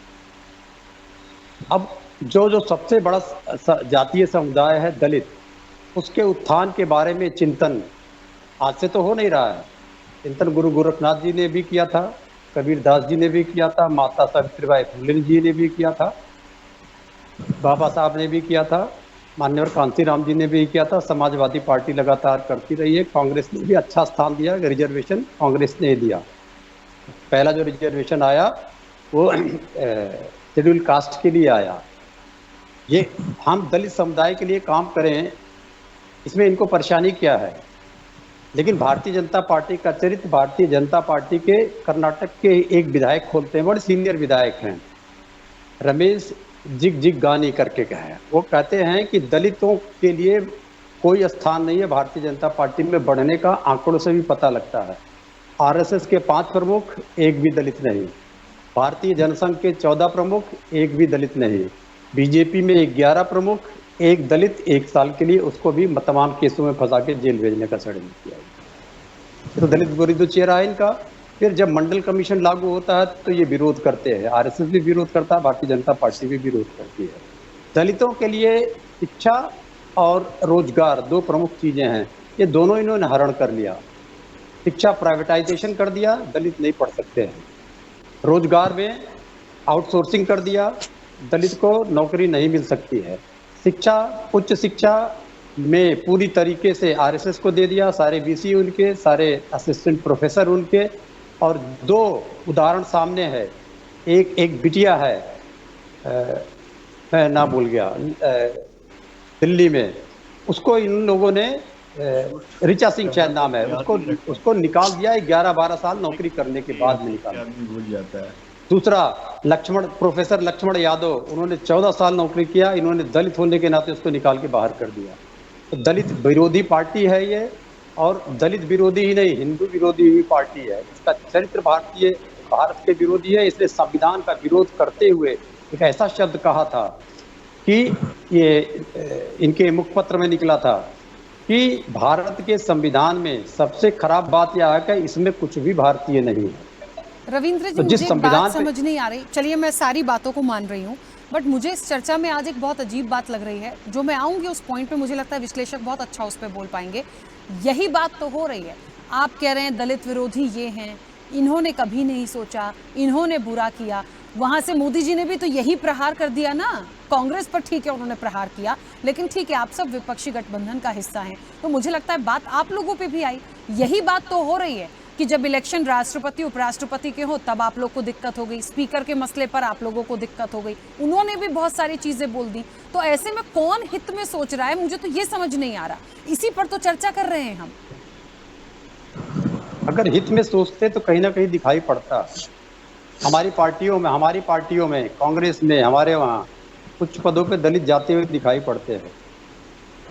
अब जो सबसे बड़ा जातीय समुदाय है दलित, उसके उत्थान के बारे में चिंतन आज से तो हो नहीं रहा है। चिंतन गुरु गोरखनाथ जी ने भी किया था, कबीर दास जी ने भी किया था, माता सावित्रीबाई फुले जी ने भी किया था, बाबा साहब ने भी किया था, मान्यवर कांसीराम जी ने भी किया था। समाजवादी पार्टी लगातार करती रही है। कांग्रेस ने भी अच्छा स्थान दिया, रिजर्वेशन कांग्रेस ने दिया। पहला जो रिजर्वेशन आया वो शेड्यूल कास्ट के लिए आया। ये हम दलित समुदाय के लिए काम करें, इसमें इनको परेशानी क्या है? लेकिन भारतीय जनता पार्टी का चरित्र, भारतीय जनता पार्टी के कर्नाटक के एक विधायक खोलते हैं, बड़े सीनियर विधायक हैं, रमेश जिगजिगानी करके कहे। वो कहते हैं कि दलितों के लिए कोई स्थान नहीं है भारतीय जनता पार्टी में बढ़ने का। आंकड़ों से भी पता लगता है। आरएसएस के 5 प्रमुख, एक भी दलित नहीं। भारतीय जनसंघ के 14 प्रमुख, एक भी दलित नहीं। बीजेपी में 11 प्रमुख, एक दलित, 1 साल के लिए, उसको भी तमाम केसों में फंसा के जेल भेजने का षड्यंत्र किया। तो दलित विरोधी चेहरा है इनका। फिर जब मंडल कमीशन लागू होता है तो ये विरोध करते हैं। आरएसएस भी विरोध करता है, भारतीय जनता पार्टी भी विरोध करती है। दलितों के लिए शिक्षा और रोजगार 2 प्रमुख चीजें हैं, ये दोनों इन्होंने हरण कर लिया। शिक्षा प्राइवेटाइजेशन कर दिया, दलित नहीं पढ़ सकते हैं। रोजगार में आउटसोर्सिंग कर दिया, दलित को नौकरी नहीं मिल सकती है। शिक्षा, उच्च शिक्षा में पूरी तरीके से आरएसएस को दे दिया, सारे वीसी उनके, सारे असिस्टेंट प्रोफेसर उनके। और 2 उदाहरण सामने है। एक बिटिया है, मैं ना भूल गया, दिल्ली में, उसको इन लोगों ने, ऋचा सिंह शायद नाम है, उसको निकाल दिया 11-12 साल नौकरी करने के बाद में निकाल भूल जाता है। दूसरा प्रोफेसर लक्ष्मण यादव, उन्होंने 14 साल नौकरी किया, इन्होंने दलित होने के नाते उसको निकाल के बाहर कर दिया। तो दलित विरोधी पार्टी है ये, और दलित विरोधी ही नहीं, हिंदू विरोधी भी पार्टी है। इसका चरित्र भारत के विरोधी है। इसने संविधान का विरोध करते हुए एक ऐसा शब्द कहा था कि ये इनके मुखपत्र में निकला था कि भारत के संविधान में सबसे खराब बात यह है कि इसमें कुछ भी भारतीय नहीं है। रविंद्र जी, तो मुझे बात समझ नहीं आ रही। चलिए, मैं सारी बातों को मान रही हूँ, बट मुझे इस चर्चा में आज एक बहुत अजीब बात लग रही है, जो मैं आऊंगी उस पॉइंट पे मुझे लगता है विश्लेषक बहुत अच्छा उस पर बोल पाएंगे। यही बात तो हो रही है। आप कह रहे हैं दलित विरोधी ये हैं, इन्होंने कभी नहीं सोचा, इन्होंने बुरा किया। वहां से मोदी जी ने भी तो यही प्रहार कर दिया ना कांग्रेस पर। ठीक है, उन्होंने प्रहार किया, लेकिन ठीक है, आप सब विपक्षी गठबंधन का हिस्सा हैं, तो मुझे लगता है बात आप लोगों पे भी आई। यही बात तो हो रही है कि जब इलेक्शन राष्ट्रपति उपराष्ट्रपति के हो तब आप लोग को दिक्कत हो गई, स्पीकर के मसले पर आप लोगों को दिक्कत हो गई, उन्होंने भी बहुत सारी चीजें बोल दी। तो ऐसे में कौन हित में सोच रहा है, मुझे तो ये समझ नहीं आ रहा। इसी पर तो चर्चा कर रहे हैं हम। अगर हित में सोचते तो कहीं ना कहीं दिखाई पड़ता। हमारी पार्टियों में, कांग्रेस में, हमारे वहाँ कुछ पदों पे दलित जाते हुए दिखाई पड़ते हैं।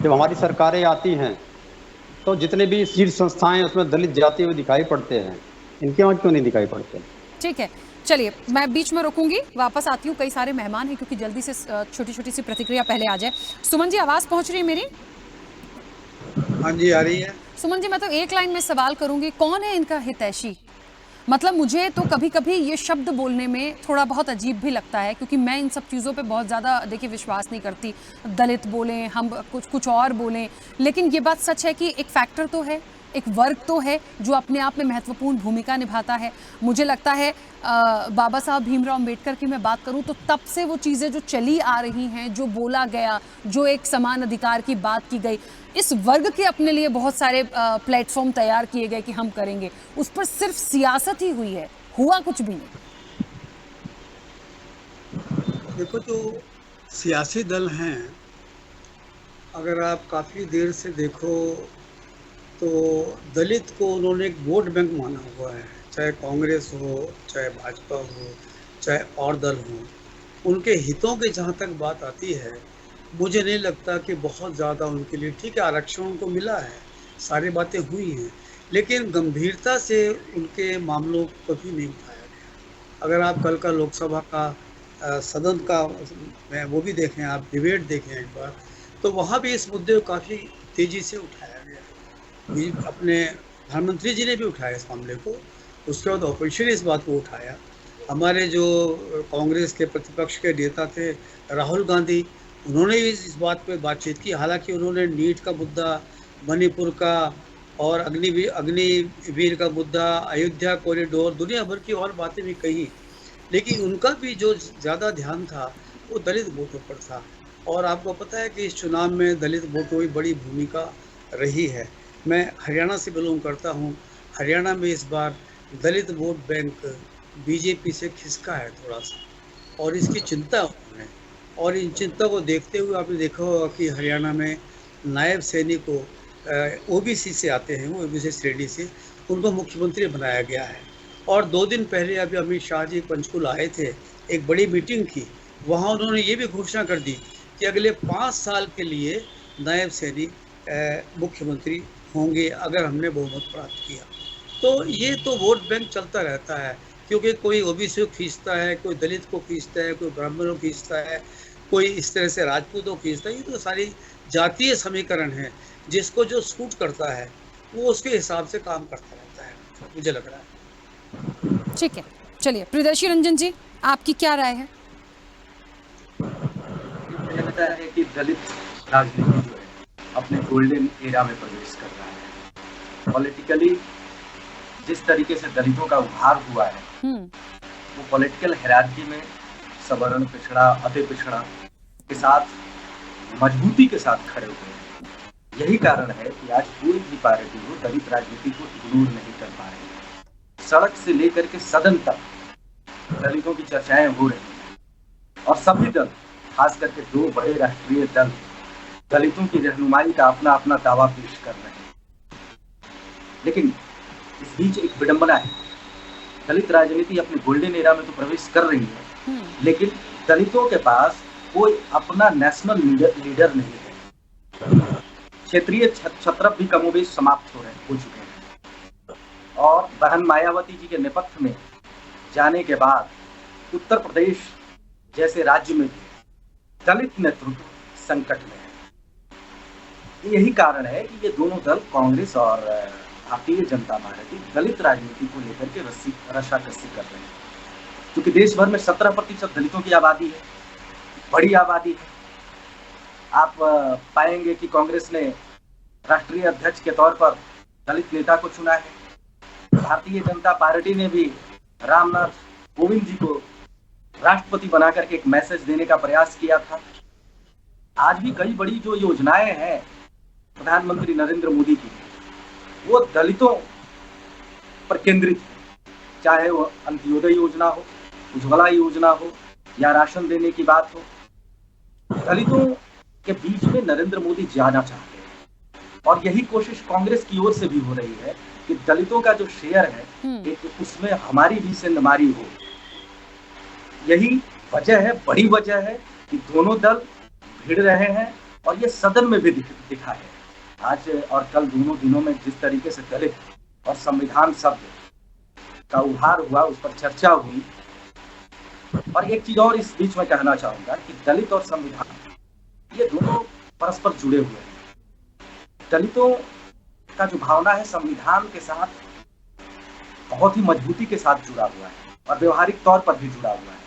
जब हमारी सरकारें आती हैं तो जितने भी शीर्ष संस्थाएं हैं उसमें दलित जाते हुए दिखाई पड़ते हैं। इनके वहाँ क्यों नहीं दिखाई पड़ते? ठीक है, चलिए मैं बीच में रुकूंगी, वापस आती हूँ। कई सारे मेहमान हैं, क्योंकि जल्दी से छोटी छोटी सी प्रतिक्रिया पहले आ जाए। सुमन जी, आवाज पहुंच रही है मेरी? हाँ जी, आ रही है। सुमन जी, मैं तो एक लाइन में सवाल करूंगी, कौन है इनका हितैषी? मतलब मुझे तो कभी कभी ये शब्द बोलने में थोड़ा बहुत अजीब भी लगता है, क्योंकि मैं इन सब चीज़ों पे बहुत ज़्यादा देखिए विश्वास नहीं करती। दलित बोलें, हम कुछ और बोलें, लेकिन ये बात सच है कि एक फैक्टर तो है, एक वर्ग तो है जो अपने आप में महत्वपूर्ण भूमिका निभाता है। मुझे लगता है बाबा साहब भीमराव अम्बेडकर की मैं बात करूं तो तब से वो चीज़ें जो चली आ रही हैं, जो बोला गया, जो एक समान अधिकार की बात की गई, इस वर्ग के अपने लिए बहुत सारे प्लेटफॉर्म तैयार किए गए कि हम करेंगे, उस पर सिर्फ सियासत ही हुई है, हुआ कुछ भी नहीं। देखो, जो सियासी दल हैं, अगर आप काफ़ी देर से देखो तो दलित को उन्होंने एक वोट बैंक माना हुआ है। चाहे कांग्रेस हो, चाहे भाजपा हो, चाहे और दल हो, उनके हितों के जहाँ तक बात आती है, मुझे नहीं लगता कि बहुत ज़्यादा उनके लिए, ठीक है आरक्षण उनको मिला है, सारी बातें हुई हैं, लेकिन गंभीरता से उनके मामलों को कभी नहीं उठाया गया। अगर आप कल का लोकसभा का सदन का वो भी देखें, आप डिबेट देखें एक बार, तो वहाँ भी इस मुद्दे को काफ़ी तेज़ी से उठाया गया। अपने प्रधानमंत्री जी ने भी उठाया इस मामले को, उसके बाद ऑपोजिशन ने इस बात को उठाया। हमारे जो कांग्रेस के प्रतिपक्ष के नेता थे राहुल गांधी, उन्होंने भी इस बात पे बातचीत की। हालांकि उन्होंने नीट का मुद्दा, मणिपुर का और अग्निवीर का मुद्दा, अयोध्या कॉरिडोर, दुनिया भर की और बातें भी कही, लेकिन उनका भी जो ज़्यादा ध्यान था वो दलित वोटों पर था। और आपको पता है कि इस चुनाव में दलित वोटों की बड़ी भूमिका रही है। मैं हरियाणा से बिलोंग करता हूँ। हरियाणा में इस बार दलित वोट बैंक बीजेपी से खिसका है थोड़ा सा, और इसकी चिंता उन्होंने, और इन चिंता को देखते हुए आपने देखा होगा कि हरियाणा में नायब सैनी को ओबीसी से आते हैं, वो ओबीसी श्रेणी से, उनको मुख्यमंत्री बनाया गया है। और 2 दिन पहले अभी अमित शाह जी पंचकुला आए थे, एक बड़ी मीटिंग की, वहाँ उन्होंने ये भी घोषणा कर दी कि अगले 5 साल के लिए नायब सैनी मुख्यमंत्री होंगे अगर हमने बहुमत प्राप्त किया। तो ये तो वोट बैंक चलता रहता है, क्योंकि कोई ओबीसी को खींचता है, कोई दलित को खींचता है, कोई ब्राह्मणों को खींचता है, कोई इस तरह से राजपूतों को खींचता है। ये तो सारी जातीय समीकरण है, जिसको जो सूट करता है वो उसके हिसाब से काम करता रहता है, मुझे लग रहा है। ठीक है, चलिए प्रियदर्शी रंजन जी, आपकी क्या राय है? मुझे लगता है कि दलित राजनीति जो है अपने गोल्डन एरा में प्रवेश कर रहा है। पॉलिटिकली जिस तरीके से दलितों का उभार हुआ है, वो पॉलिटिकल हायरार्की में सवर्ण, पिछड़ा, अति पिछड़ा के साथ मजबूती के साथ खड़े हुए हैं। यही कारण है कि आज कोई भी पार्टी हो दलित राजनीति को इग्नोर नहीं कर पा रही। सड़क से लेकर के सदन तक दलितों की चर्चाएं हो रही हैं, और सभी दल, खास करके 2 बड़े राष्ट्रीय दल, दलितों की रहनुमाई का अपना अपना दावा पेश कर रहे हैं। लेकिन इस बीच एक विडंबना है, दलित राजनीति अपने गोल्डन एरा में तो प्रवेश कर रही है, लेकिन दलितों के पास कोई अपना नेशनल लीडर नहीं है। क्षेत्रीय छत्रप भी कमोबेश समाप्त हो चुके हैं, और बहन मायावती जी के नेपथ्य में जाने के बाद उत्तर प्रदेश जैसे राज्य में दलित नेतृत्व संकट में है। यही कारण है कि ये दोनों दल, कांग्रेस और भारतीय जनता पार्टी, दलित राजनीति को लेकर के रस्साकसी कर रहे हैं। क्योंकि देश भर में 17% दलितों की आबादी है, बड़ी आबादी है। आप पाएंगे कि कांग्रेस ने राष्ट्रीय अध्यक्ष के तौर पर दलित नेता को चुना है। भारतीय जनता पार्टी ने भी रामनाथ कोविंद जी को राष्ट्रपति बनाकर के एक मैसेज देने का प्रयास किया था। आज भी कई बड़ी जो योजनाएं हैं प्रधानमंत्री नरेंद्र मोदी की, वो दलितों पर केंद्रित है। चाहे वो अंत्योदय योजना हो, उज्ज्वला योजना हो, या राशन देने की बात हो, दलितों के बीच में नरेंद्र मोदी जाना चाहते हैं। और यही कोशिश कांग्रेस की ओर से भी हो रही है कि दलितों का जो शेयर है उसमें हमारी भी सेंधमारी हो। यही वजह है, बड़ी वजह है कि दोनों दल भिड़ रहे हैं, और ये सदन में भी दिखा है। आज और कल दोनों दिनों में जिस तरीके से दलित और संविधान शब्द का उभार हुआ, उस पर चर्चा हुई। और एक चीज और इस बीच में कहना चाहूंगा कि दलित और संविधान ये दोनों परस्पर जुड़े हुए हैं। दलितों का जो भावना है संविधान के साथ बहुत ही मजबूती के साथ जुड़ा हुआ है, और व्यवहारिक तौर पर भी जुड़ा हुआ है।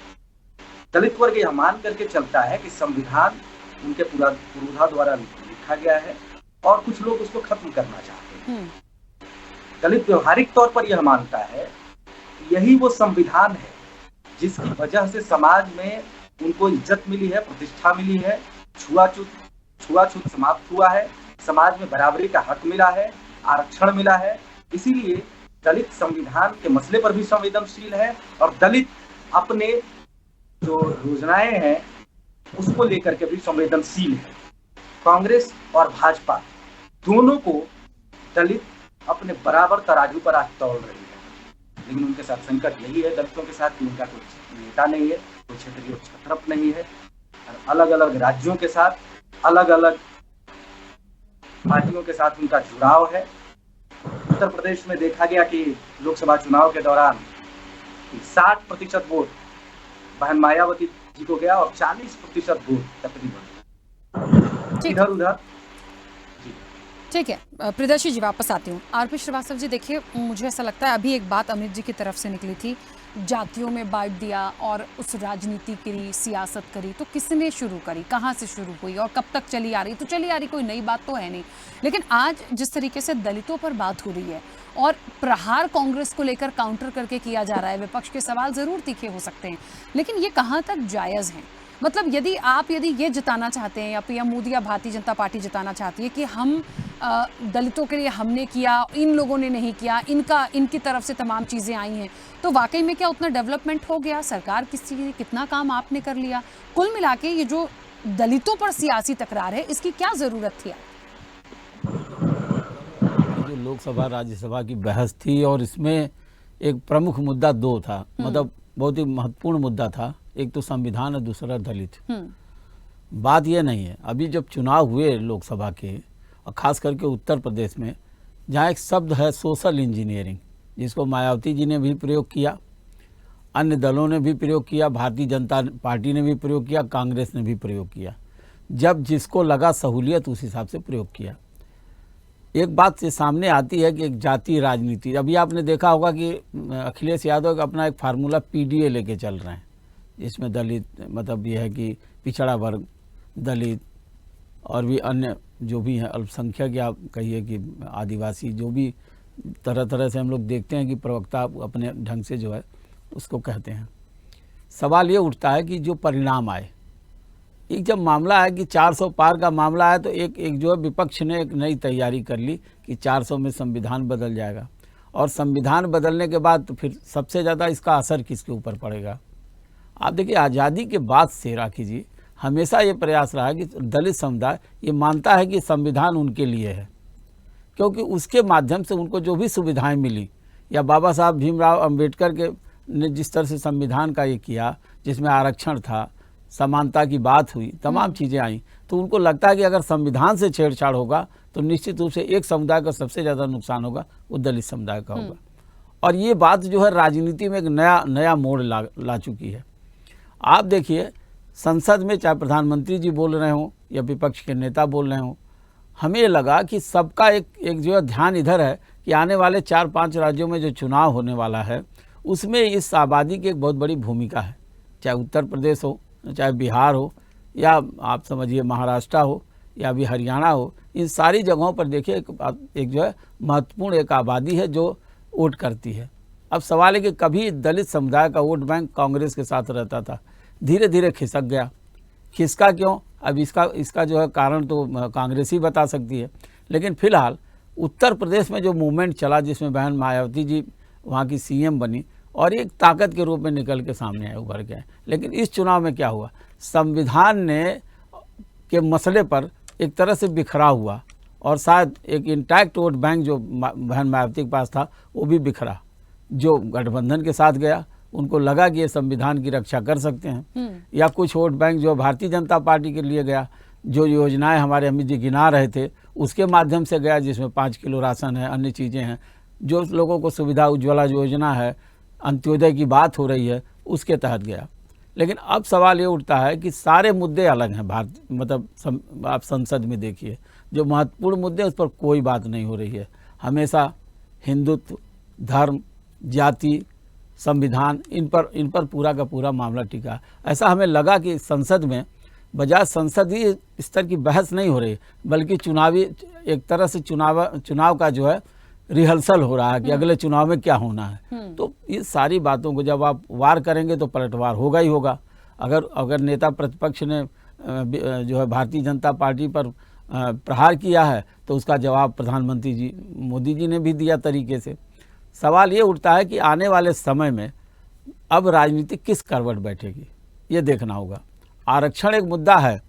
दलित वर्ग यह मान करके चलता है कि संविधान उनके पूर्वधा द्वारा लिखा गया है, और कुछ लोग उसको खत्म करना चाहते हैं। दलित व्यवहारिक तौर पर यह मानता है कि यही वो संविधान है जिसकी वजह से समाज में उनको इज्जत मिली है, प्रतिष्ठा मिली है, छुआछूत समाप्त हुआ है, समाज में बराबरी का हक मिला है, आरक्षण मिला है। इसीलिए दलित संविधान के मसले पर भी संवेदनशील है, और दलित अपने जो योजनाएं हैं उसको लेकर के भी संवेदनशील है। कांग्रेस और भाजपा दोनों को दलित अपने बराबर तराजू पर आज तौल रही है। लेकिन उनके साथ संकट यही है दलितों के साथ कि उनका कोई नेता नहीं है, कोई क्षेत्रीय छत्रप नहीं है। अलग अलग राज्यों के साथ अलग अलग पार्टियों के साथ उनका जुड़ाव है। उत्तर प्रदेश में देखा गया कि लोकसभा चुनाव के दौरान 60% वोट बहन मायावती जी को गया और 40% वोट तकरीबन इधर उधर। ठीक है, प्रियदर्शी जी वापस आती हूँ। आरपी श्रीवास्तव जी, देखिए मुझे ऐसा लगता है अभी एक बात अमित जी की तरफ से निकली थी, जातियों में बांट दिया और उस राजनीति करी, सियासत करी, तो किसने शुरू करी, कहाँ से शुरू हुई और कब तक चली आ रही? तो चली आ रही, कोई नई बात तो है नहीं। लेकिन आज जिस तरीके से दलितों पर बात हो रही है और प्रहार कांग्रेस को लेकर काउंटर करके किया जा रहा है, विपक्ष के सवाल जरूर तीखे हो सकते हैं, लेकिन ये कहाँ तक जायज़ है? मतलब यदि ये जिताना चाहते हैं या पीएम मोदी या भारतीय जनता पार्टी जिताना चाहती है कि हम दलितों के लिए हमने किया, इन लोगों ने नहीं किया, इनकी तरफ से तमाम चीज़ें आई हैं, तो वाकई में क्या उतना डेवलपमेंट हो गया? सरकार कितना काम आपने कर लिया? कुल मिला के ये जो दलितों पर सियासी तकरार है, इसकी क्या ज़रूरत थी? जो लोकसभा राज्यसभा की बहस थी और इसमें एक प्रमुख मुद्दा दो था, मतलब बहुत ही महत्वपूर्ण मुद्दा था। एक तो संविधान और दूसरा दलित। बात यह नहीं है, अभी जब चुनाव हुए लोकसभा के और खास करके उत्तर प्रदेश में, जहाँ एक शब्द है सोशल इंजीनियरिंग, जिसको मायावती जी ने भी प्रयोग किया, अन्य दलों ने भी प्रयोग किया, भारतीय जनता पार्टी ने भी प्रयोग किया, कांग्रेस ने भी प्रयोग किया। जब जिसको लगा सहूलियत उस हिसाब से प्रयोग किया। एक बात से सामने आती है कि एक जातीय राजनीति, अभी आपने देखा होगा कि अखिलेश यादव अपना एक फार्मूला पीडीए लेके चल रहे हैं, इसमें दलित मतलब यह है कि पिछड़ा वर्ग, दलित और भी अन्य जो भी हैं अल्पसंख्यक या कहिए कि आदिवासी, जो भी तरह तरह से हम लोग देखते हैं कि प्रवक्ता अपने ढंग से जो है उसको कहते हैं। सवाल ये उठता है कि जो परिणाम आए, एक जब मामला है कि 400 पार का मामला है, तो एक जो है विपक्ष ने एक नई तैयारी कर ली कि 400 में संविधान बदल जाएगा, और संविधान बदलने के बाद तो फिर सबसे ज़्यादा इसका असर किसके ऊपर पड़ेगा? आप देखिए, आज़ादी के बाद से राखी जी हमेशा ये प्रयास रहा है कि दलित समुदाय ये मानता है कि संविधान उनके लिए है, क्योंकि उसके माध्यम से उनको जो भी सुविधाएं मिली, या बाबा साहब भीमराव अंबेडकर के ने जिस तरह से संविधान का ये किया, जिसमें आरक्षण था, समानता की बात हुई, तमाम चीज़ें आई, तो उनको लगता है कि अगर संविधान से छेड़छाड़ होगा तो निश्चित रूप से एक समुदाय का सबसे ज़्यादा नुकसान होगा, वो दलित समुदाय का होगा। और ये बात जो है राजनीति में एक नया मोड़ ला चुकी है। आप देखिए, संसद में चाहे प्रधानमंत्री जी बोल रहे हों या विपक्ष के नेता बोल रहे हों, हमें लगा कि सबका एक जो है ध्यान इधर है कि आने वाले 4-5 राज्यों में जो चुनाव होने वाला है, उसमें इस आबादी की एक बहुत बड़ी भूमिका है। चाहे उत्तर प्रदेश हो, चाहे बिहार हो, या आप समझिए महाराष्ट्र हो, या भी हरियाणा हो, इन सारी जगहों पर देखिए एक जो है महत्वपूर्ण एक आबादी है जो वोट करती है। अब सवाल है कि कभी दलित समुदाय का वोट बैंक कांग्रेस के साथ रहता था, धीरे धीरे खिसक गया। खिसका क्यों? अब इसका जो है कारण तो कांग्रेस ही बता सकती है, लेकिन फिलहाल उत्तर प्रदेश में जो मूवमेंट चला, जिसमें बहन मायावती जी वहाँ की सीएम बनी और एक ताकत के रूप में निकल के सामने आए, उभर के आए। लेकिन इस चुनाव में क्या हुआ? संविधान ने के मसले पर एक तरह से बिखरा हुआ, और शायद एक इंटैक्ट वोट बैंक जो बहन मायावती के पास था वो भी बिखरा। जो गठबंधन के साथ गया, उनको लगा कि ये संविधान की रक्षा कर सकते हैं, या कुछ वोट बैंक जो भारतीय जनता पार्टी के लिए गया, जो योजनाएं हमारे अमित जी गिना रहे थे उसके माध्यम से गया, जिसमें 5 किलो राशन है, अन्य चीज़ें हैं, जो लोगों को सुविधा, उज्ज्वला योजना है, अंत्योदय की बात हो रही है, उसके तहत गया। लेकिन अब सवाल ये उठता है कि सारे मुद्दे अलग हैं। आप संसद में देखिए, जो महत्वपूर्ण मुद्दे उस पर कोई बात नहीं हो रही है। हमेशा हिंदुत्व, धर्म, जाति, संविधान, इन पर पूरा का पूरा मामला टिका। ऐसा हमें लगा कि संसद में बजाय संसदीय स्तर की बहस नहीं हो रही, बल्कि चुनावी एक तरह से चुनाव का जो है रिहर्सल हो रहा है कि अगले चुनाव में क्या होना है। तो ये सारी बातों को जब आप वार करेंगे तो पलटवार होगा ही होगा। अगर नेता प्रतिपक्ष ने जो है भारतीय जनता पार्टी पर प्रहार किया है, तो उसका जवाब प्रधानमंत्री जी मोदी जी ने भी दिया तरीके से। सवाल ये उठता है कि आने वाले समय में अब राजनीति किस करवट बैठेगी, ये देखना होगा। आरक्षण एक मुद्दा है,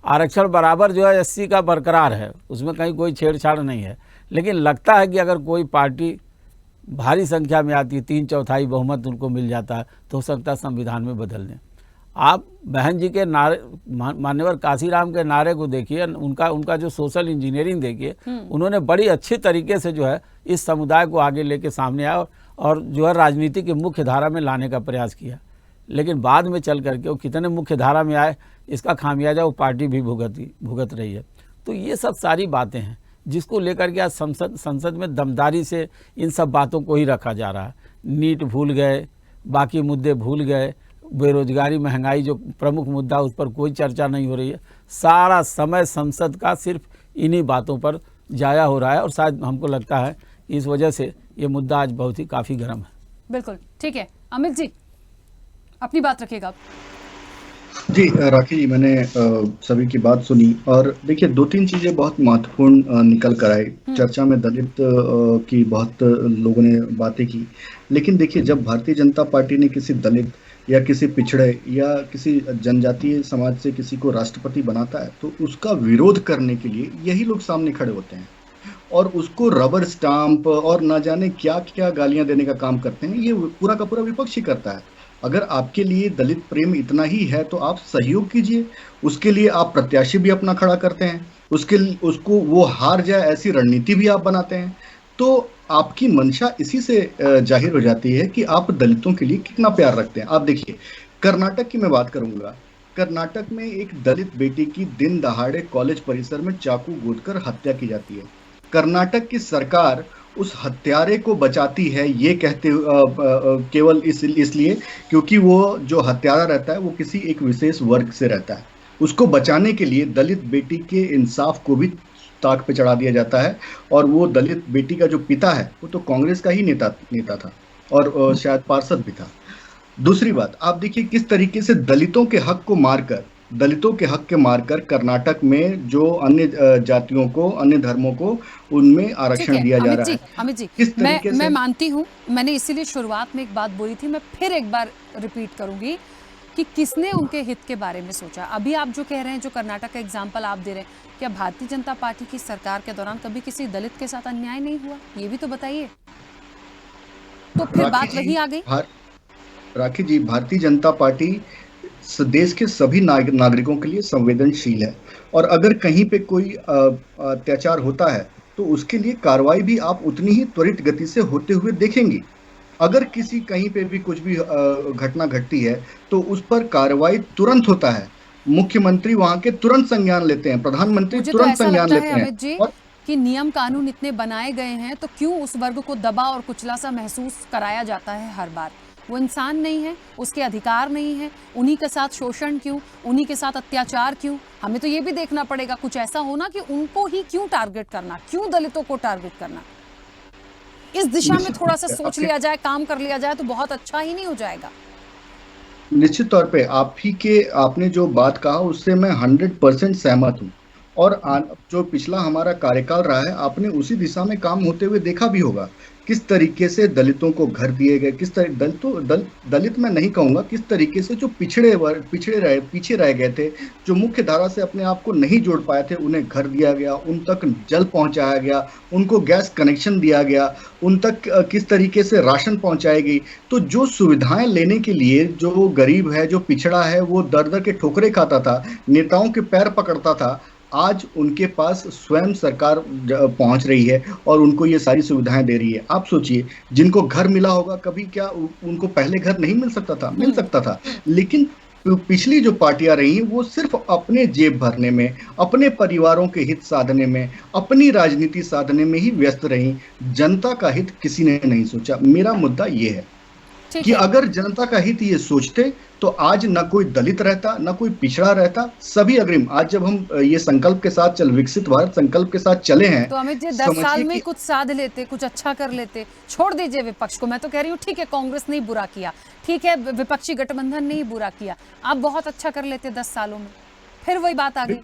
आरक्षण बराबर जो है 80 का बरकरार है, उसमें कहीं कोई छेड़छाड़ नहीं है। लेकिन लगता है कि अगर कोई पार्टी भारी संख्या में आती है, 3/4 बहुमत उनको मिल जाता है, तो हो सकता है संविधान में बदल दें। आप बहन जी के नारे, मान्यवर काशीराम के नारे को देखिए, उनका जो सोशल इंजीनियरिंग देखिए, उन्होंने बड़ी अच्छी तरीके से जो है इस समुदाय को आगे लेके सामने आया और जो है राजनीति की मुख्य धारा में लाने का प्रयास किया। लेकिन बाद में चल करके वो कितने मुख्य धारा में आए, इसका खामियाजा वो पार्टी भी भुगत रही है। तो ये सब सारी बातें हैं जिसको लेकर के आज संसद में दमदारी से इन सब बातों को ही रखा जा रहा है। नीट भूल गए, बाकी मुद्दे भूल गए, बेरोजगारी, महंगाई जो प्रमुख मुद्दा, उस पर कोई चर्चा नहीं हो रही है। सारा समय संसद का सिर्फ इन्हीं बातों पर जाया हो रहा है और शायद हमको लगता है इस वजह से ये मुद्दा आज बहुत ही काफ़ी गर्म है। बिल्कुल ठीक है, अमित जी अपनी बात रखिएगा। जी राखी जी, मैंने सभी की बात सुनी और देखिए 2-3 चीजें बहुत महत्वपूर्ण निकल कर आई। चर्चा में दलित की बहुत लोगों ने बातें की, लेकिन देखिए जब भारतीय जनता पार्टी ने किसी दलित या किसी पिछड़े या किसी जनजातीय समाज से किसी को राष्ट्रपति बनाता है तो उसका विरोध करने के लिए यही लोग सामने खड़े होते हैं और उसको रबर स्टाम्प और ना जाने क्या क्या गालियां देने का काम करते हैं। ये पूरा का पूरा विपक्ष ही करता है। अगर आपके लिए दलित प्रेम इतना ही है तो आप सहयोग कीजिए, उसके लिए आप प्रत्याशी भी अपना खड़ा करते हैं, उसको वो हार जाए ऐसी रणनीति भी आप बनाते हैं। तो आपकी मंशा इसी से जाहिर हो जाती है कि आप दलितों के लिए कितना प्यार रखते हैं। आप देखिए कर्नाटक की मैं बात करूंगा। कर्नाटक में एक दलित बेटी की दिन दहाड़े कॉलेज परिसर में चाकू गोदकर हत्या की जाती है। कर्नाटक की सरकार उस हत्यारे को बचाती है ये कहते केवल इसलिए क्योंकि वो जो हत्यारा रहता है वो किसी एक विशेष वर्ग से रहता है। उसको बचाने के लिए दलित बेटी के इंसाफ को भी ताक पे चढ़ा दिया जाता है और वो दलित बेटी का जो पिता है वो तो कांग्रेस का ही नेता था और शायद पार्षद भी था। दूसरी बात, आप देखिए किस तरीके से दलितों के हक के मारकर कर्नाटक में जो अन्य जातियों को, अन्य धर्मों को उनमें आरक्षण दिया जा रहा है। अमित जी, मैं मानती हूँ, मैंने इसीलिए शुरुआत में एक बात बोली थी, मैं फिर एक बार रिपीट करूंगी कि किसने उनके हित के बारे में सोचा। अभी आप जो कह रहे हैं, जो कर्नाटक का एग्जाम्पल आप दे रहे हैं, क्या भारतीय जनता पार्टी की सरकार के दौरान कभी किसी दलित के साथ अन्याय नहीं हुआ? ये भी तो बताइए। तो फिर बात वही आ गई। राखी जी, भारतीय जनता पार्टी देश के सभी नागरिकों के लिए संवेदनशील है और अगर कहीं पे कोई अत्याचार होता है तो उसके लिए कार्रवाई भी आप उतनी ही त्वरित गति से होते हुए देखेंगी। अगर किसी कहीं पे भी कुछ भी घटना घटती है तो उस पर कार्रवाई तुरंत होता है। मुख्यमंत्री वहां के तुरंत संज्ञान लेते हैं, प्रधानमंत्री तुरंत संज्ञान लेते हैं। अमित जी, कि नियम कानून इतने बनाए गए हैं तो क्यों उस वर्ग को दबा और कुचला सा महसूस कराया जाता है हर बार? वो इंसान नहीं है, उसके अधिकार नहीं है, उन्हीं के साथ शोषण क्यों, उन्हीं के साथ अत्याचार क्यों? हमें तो ये भी देखना पड़ेगा, कुछ ऐसा होना कि उनको ही क्यों टारगेट करना, क्यों दलितों को टारगेट करना। इस दिशा में थोड़ा सा सोच लिया जाए, काम कर लिया जाए तो बहुत अच्छा ही नहीं हो जाएगा? निश्चित तौर पे आपने जो बात कहा उससे मैं 100% सहमत हूँ और जो पिछला हमारा कार्यकाल रहा है आपने उसी दिशा में काम होते हुए देखा भी होगा। किस तरीके से दलितों को घर दिए गए, किस तरह दलित मैं नहीं कहूँगा, किस तरीके से जो पीछे रह गए थे, जो मुख्य धारा से अपने आप को नहीं जोड़ पाए थे, उन्हें घर दिया गया, उन तक जल पहुंचाया गया, उनको गैस कनेक्शन दिया गया, उन तक किस तरीके से राशन पहुंचाई गई। तो जो सुविधाएं लेने के लिए जो गरीब है, जो पिछड़ा है, वो दर दर के ठोकरे खाता था, नेताओं के पैर पकड़ता था, आज उनके पास स्वयं सरकार पहुंच रही है और उनको ये सारी सुविधाएं दे रही है। आप सोचिए, जिनको घर मिला होगा, कभी क्या उनको पहले घर नहीं मिल सकता था? मिल सकता था, लेकिन पिछली जो पार्टियां रही वो सिर्फ अपने जेब भरने में, अपने परिवारों के हित साधने में, अपनी राजनीति साधने में ही व्यस्त रही। जनता का हित किसी ने नहीं सोचा। मेरा मुद्दा ये है कि अगर जनता का हित ये सोचते तो आज न कोई दलित रहता, न कोई पिछड़ा रहता, सभी अग्रिम। आज जब हम ये संकल्प के साथ विकसित भारत संकल्प के साथ चले हैं तो अमित जी 10 साल में कुछ साध लेते, कुछ अच्छा कर लेते। छोड़ दीजिए विपक्ष को, मैं तो कह रही हूँ ठीक है कांग्रेस ने बुरा किया, ठीक है विपक्षी गठबंधन ने ही बुरा किया, आप बहुत अच्छा कर लेते 10 सालों में, फिर वही बात आ गई।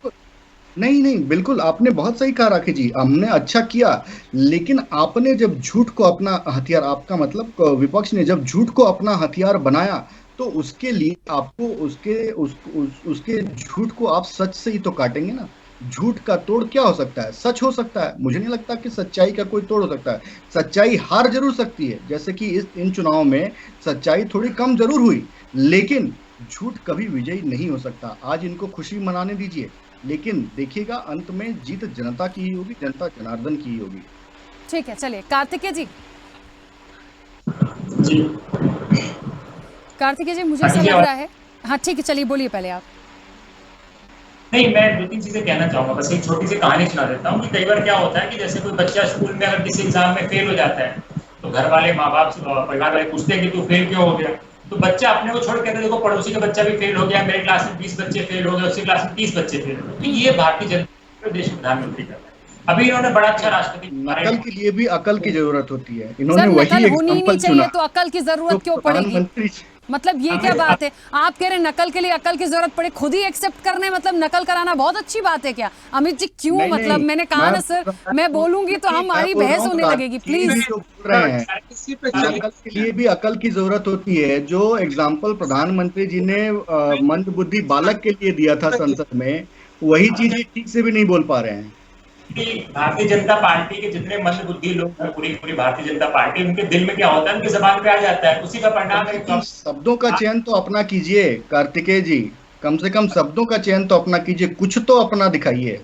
नहीं, बिल्कुल आपने बहुत सही कहा राखी जी, हमने अच्छा किया, लेकिन आपने जब झूठ को अपना हथियार, आपका मतलब विपक्ष ने जब झूठ को अपना हथियार बनाया तो उसके लिए आपको उसके झूठ को आप सच से ही तो काटेंगे ना। झूठ का तोड़ क्या हो सकता है? सच हो सकता है। मुझे नहीं लगता कि सच्चाई का कोई तोड़ हो सकता है। सच्चाई हार जरूर सकती है, जैसे कि इन चुनाव में सच्चाई थोड़ी कम जरूर हुई, लेकिन झूठ कभी विजयी नहीं हो सकता। आज इनको खुशी मनाने दीजिए, लेकिन देखिएगा अंत में जीत जनता की ही होगी, जनता जनार्दन की ही होगी। ठीक है, चलिए कार्तिकेय जी। जी कार्तिकेय जी, मुझे ऐसा लग रहा है, हाँ ठीक है, चलिए बोलिए पहले आप। नहीं, मैं 2-3 चीजें कहना चाहूंगा, बस एक छोटी सी कहानी सुना देता हूँ कि कई बार क्या होता है कि जैसे कोई बच्चा स्कूल में अगर किसी एग्जाम में फेल हो जाता है, तो घर वाले, माँ बाप, परिवार वाले पूछते हैं कि तू फेल क्यों हो गया, तो बच्चा अपने को छोड़ के देखो पड़ोसी का बच्चा भी फेल हो गया, मेरे क्लास में 20 बच्चे फेल हो गए, उसकी क्लास में 30 बच्चे फेल हो गए। तो ये भारतीय जनता देश के प्रधानमंत्री कर रहे हैं। अभी इन्होंने बड़ा अच्छा राष्ट्रपति, नकल के लिए भी अकल की जरूरत होती है। इन्होंने सर, वही नकल होनी ही एग्जाम्पल नहीं चुना चाहिए तो अकल की जरूरत क्यों पड़ेगी? प्रधानमंत्री। मतलब ये क्या बात है? आप कह रहे हैं नकल के लिए अकल की जरूरत पड़े, खुद ही एक्सेप्ट करने मतलब नकल कराना बहुत अच्छी बात है क्या? अमित जी क्यों? नहीं, मतलब नहीं, मैंने कहा ना सर, मैं बोलूंगी तो हमारी बहस होने लगेगी, प्लीज। नकल के लिए भी अकल की जरूरत होती है। जो एग्जाम्पल प्रधानमंत्री जी ने मंदबुद्धि बालक के लिए दिया था संसद में, वही चीज ठीक से भी नहीं बोल पा रहे हैं। भारतीय जनता पार्टी के जितने मंदबुद्धि लोग हैं, पूरी भारतीय जनता पार्टी, उनके दिल में क्या होता है, उनके जबान पे आ जाता है, उसी का परिणाम है। शब्दों का चयन तो अपना कीजिए कार्तिकेय जी, कम से कम शब्दों का चयन तो अपना कीजिए, कुछ तो अपना दिखाइए।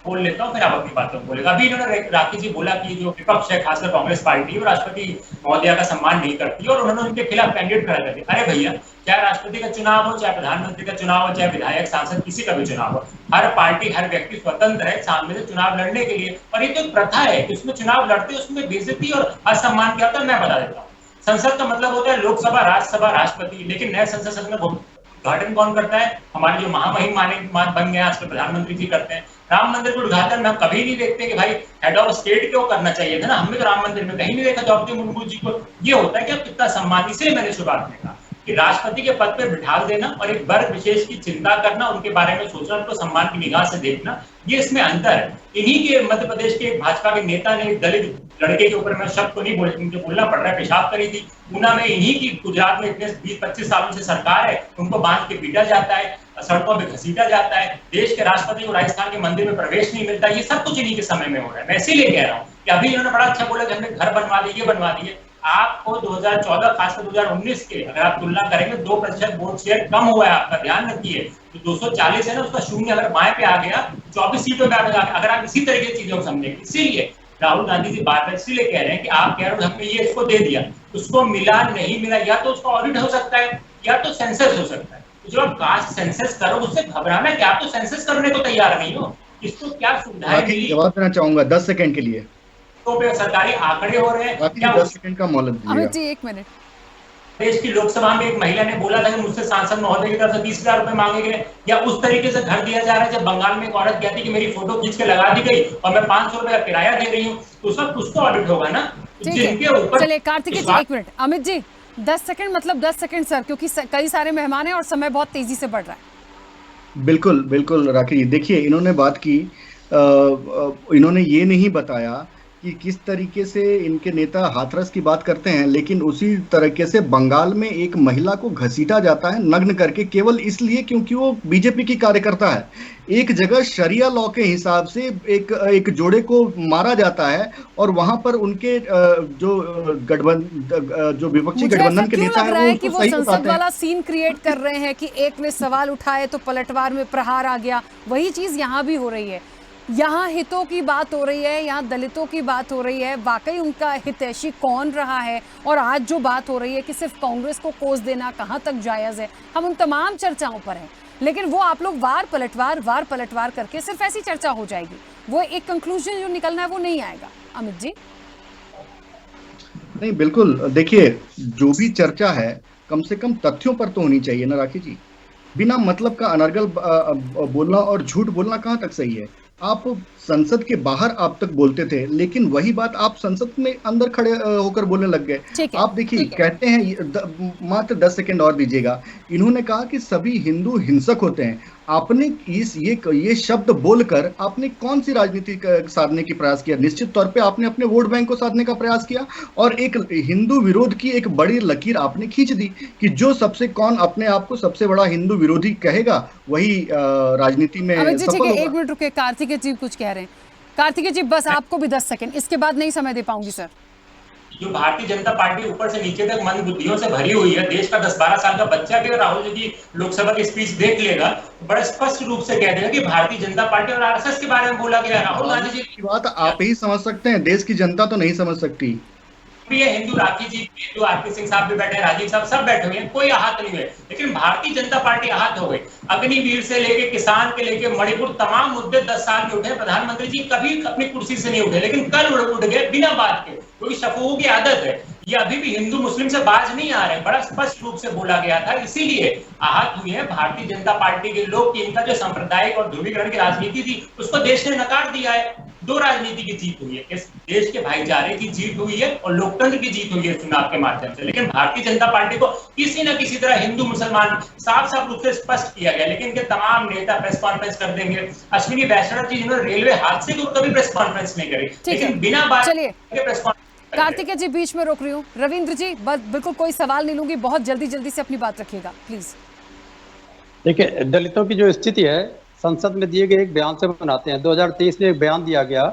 बोल लेता हूँ, फिर आप अपनी बातों को बोलेगा। अभी इन्होंने राखी जी बोला कि जो विपक्ष है, खासकर कांग्रेस पार्टी, वो राष्ट्रपति महोदया का सम्मान नहीं करती और उन्होंने उनके खिलाफ कैंडिडेट खड़ा कर दिया। अरे भैया, चाहे राष्ट्रपति का चुनाव हो, चाहे प्रधानमंत्री का चुनाव हो, चाहे विधायक, सांसद, किसी का भी चुनाव हो, हर पार्टी, हर व्यक्ति स्वतंत्र है सामने से चुनाव लड़ने के लिए। और ये तो एक प्रथा है कि उसमें चुनाव लड़ते, उसमें बेइज्जती और असम्मान क्या होता है मैं बता देता हूँ। संसद का मतलब होता है लोकसभा, राज्यसभा, राष्ट्रपति, लेकिन नए संसद सदन में उद्घाटन कौन करता है? हमारे जो महामहिम बन गए आजकल प्रधानमंत्री जी करते हैं। राम मंदिर को उद्घाटन में हम कभी नहीं देखते कि भाई हेड ऑफ स्टेट क्यों करना चाहिए था ना, हमने तो राम मंदिर में कहीं नहीं देखा द्रौपदी मुर्मू जी को। ये होता है कि अब कितना सम्मान, इसलिए मैंने शुरुआत में कहा कि राष्ट्रपति के पद पर बिठा देना और एक वर्ग विशेष की चिंता करना, उनके बारे में सोचना, उनको सम्मान की निगाह से देखना, ये इसमें अंतर है। इन्हीं के मध्य प्रदेश के भाजपा के नेता ने दलित लड़के के ऊपर, मैं शब्द को नहीं मुझे बोलना पड़ रहा है, पेशाब करी थी ऊना में। इन्हीं की गुजरात में इतने 20-25 सालों से सरकार है, उनको बांध के पीटा जाता है, सड़कों पे घसीटा जाता है, देश के राष्ट्रपति को राजस्थान के मंदिर में प्रवेश नहीं मिलता। ये सब कुछ इन्हीं के समय में हो रहा है। मैं इसीलिए कह रहा हूँ कि अभी इन्होंने बड़ा अच्छा बोला कि हमने घर बनवा दिए, ये बनवा दिए। आपको 2014 खासकर 2019 के अगर आप तुलना करेंगे 2% वोट शेयर कम हुआ है, आपका ध्यान रखिए। तो 240 है ना, उसका शून्य अगर बाएं पे आ गया, 24 सीटों पे आ गया। अगर आप इसी तरीके की चीजों को समझेंगे, इसीलिए राहुल गांधी जी बार बार इसलिए कह रहे हैं कि आप कह रहे हो हमने ये इसको दे दिया, उसको मिला नहीं मिला, या तो उसका ऑडिट हो सकता है या तो सेंसस हो सकता है। तो जब आप कास्ट सेंसस करो, उससे घबराना क्या? आप तो सेंसस करने को तैयार नहीं हो। इसको क्या सुविधाएं मिली? जवाब देना चाहूंगा 10 सेकंड के लिए। तो पे सरकारी आंकड़े हो रहे हैं क्या? 10 सेकंड का मोहलत दीजिएगा। अमित जी 1 मिनट। देश की लोकसभा में एक महिला ने बोला था कि मुझसे सांसद महोदय की तरफ से 30,000 रुपए मांगे गए, या उस तरीके से घर दिया जा रहा है जब बंगाल में एक औरत कहती कि मेरी फोटो खींच के लगा दी गई और मैं 500 रुपए का किराया दे रही हूँ, तो उसका कुछ तो ऑडिट होगा ना। जिनके ऊपर चलिए कार्तिकेय जी 1 मिनट। अमित जी 10 सेकंड मतलब 10 सेकंड सर, क्योंकि कई सारे मेहमान हैं और समय बहुत तेजी से बढ़ रहा है। बिल्कुल बिल्कुल राखी जी, देखिए इन्होंने बात की, इन्होंने ये नहीं बताया कि किस तरीके से इनके नेता हाथरस की बात करते हैं, लेकिन उसी तरीके से बंगाल में एक महिला को घसीटा जाता है नग्न करके, केवल इसलिए क्योंकि वो बीजेपी की कार्यकर्ता है। एक जगह शरिया लॉ के हिसाब से एक जोड़े को मारा जाता है और वहां पर उनके जो विपक्षी गठबंधन के नेता है कि वो संसद वाला सीन क्रिएट कर रहे हैं कि एक ने सवाल उठाए तो पलटवार में प्रहार आ गया। वही चीज यहाँ भी हो रही है। यहाँ हितों की बात हो रही है, यहाँ दलितों की बात हो रही है, वाकई उनका हितैषी कौन रहा है। और आज जो बात हो रही है कि सिर्फ कांग्रेस को कोस देना कहाँ तक जायज़ है, हम उन तमाम चर्चाओं पर हैं। लेकिन वो आप लोग वार पलटवार करके सिर्फ ऐसी चर्चा हो जाएगी, वो एक कंक्लूजन जो निकलना है वो नहीं आएगा। अमित जी नहीं, बिल्कुल देखिए, जो भी चर्चा है कम से कम तथ्यों पर तो होनी चाहिए ना राखी जी। बिना मतलब का अनर्गल बोलना और झूठ बोलना कहाँ तक सही है? आप संसद के बाहर आप तक बोलते थे, लेकिन वही बात आप संसद में अंदर खड़े होकर बोलने लग गए। आप देखिए, कहते हैं मात्र 10 सेकंड और दीजिएगा। इन्होंने कहा कि सभी हिंदू हिंसक होते हैं। आपने ये शब्द बोलकर आपने कौन सी राजनीति साधने की प्रयास किया? निश्चित तौर पे आपने अपने वोट बैंक को साधने का प्रयास किया और एक हिंदू विरोध की एक बड़ी लकीर आपने खींच दी कि जो कौन अपने आप को सबसे बड़ा हिंदू विरोधी कहेगा वही राजनीति में सफल होगा। 1 मिनट रुके, कार्तिकेय जी कुछ कह रहे हैं। कार्तिकेय जी बस आपको भी 10 सेकंड, इसके बाद नहीं समय दे पाऊंगी सर। जो भारतीय जनता पार्टी ऊपर से नीचे तक मंद बुद्धियों से भरी हुई है, देश का 10-12 साल का बच्चा भी राहुल जी की लोकसभा की स्पीच देख लेगा, बड़ा स्पष्ट रूप से कह देगा कि भारतीय जनता पार्टी और आरएसएस के बारे में बोला गया। राहुल गांधी जी की बात आप ही समझ सकते हैं, देश की जनता तो नहीं समझ सकती। भी है, हिंदू राखी जी, हिंदू आरपी सिंह साहब भी बैठे हैं, राजीव साहब सब बैठे हुए हैं, कोई आहत नहीं हुए, लेकिन भारतीय जनता पार्टी आहत हो गई। अग्निवीर से लेके किसान के लेके मणिपुर, तमाम मुद्दे 10 साल में उठे, प्रधानमंत्री जी कभी अपनी कुर्सी से नहीं उठे, लेकिन कल उठ गए बिना बात के, क्योंकि शफूओं की आदत है। ये अभी भी हिंदू मुस्लिम से बाज नहीं आ रहे, बड़ा स्पष्ट रूप से बोला गया था, इसीलिए आहत हुए हैं भारतीय जनता पार्टी के लोग कि इनका जो सांप्रदायिक और ध्रुवीकरण की राजनीति थी उसको देश ने नकार दिया है। दो राजनीति की जीत हुई है, इस देश के भाईचारे की जीत हुई है और लोकतंत्र की जीत हुई है चुनाव के माध्यम से। लेकिन भारतीय जनता पार्टी को किसी न किसी तरह हिंदू मुसलमान साफ साफ रूप से स्पष्ट किया गया, लेकिन इनके तमाम नेता प्रेस कॉन्फ्रेंस कर देंगे। अश्विनी वैष्णव जी जिन्होंने रेलवे हादसे को कभी प्रेस कॉन्फ्रेंस नहीं करी, लेकिन बिना बात के प्रेस कॉन्फ्रेंस। कार्तिकेय जी बीच में रोक रही हूँ, रविंद्र जी बिल्कुल कोई सवाल नहीं लूंगी, बहुत जल्दी से अपनी बात रखिएगा प्लीज। देखिए, दलितों की जो स्थिति है संसद में दिए गए एक बयान से बनाते हैं। 2023 में एक बयान दिया गया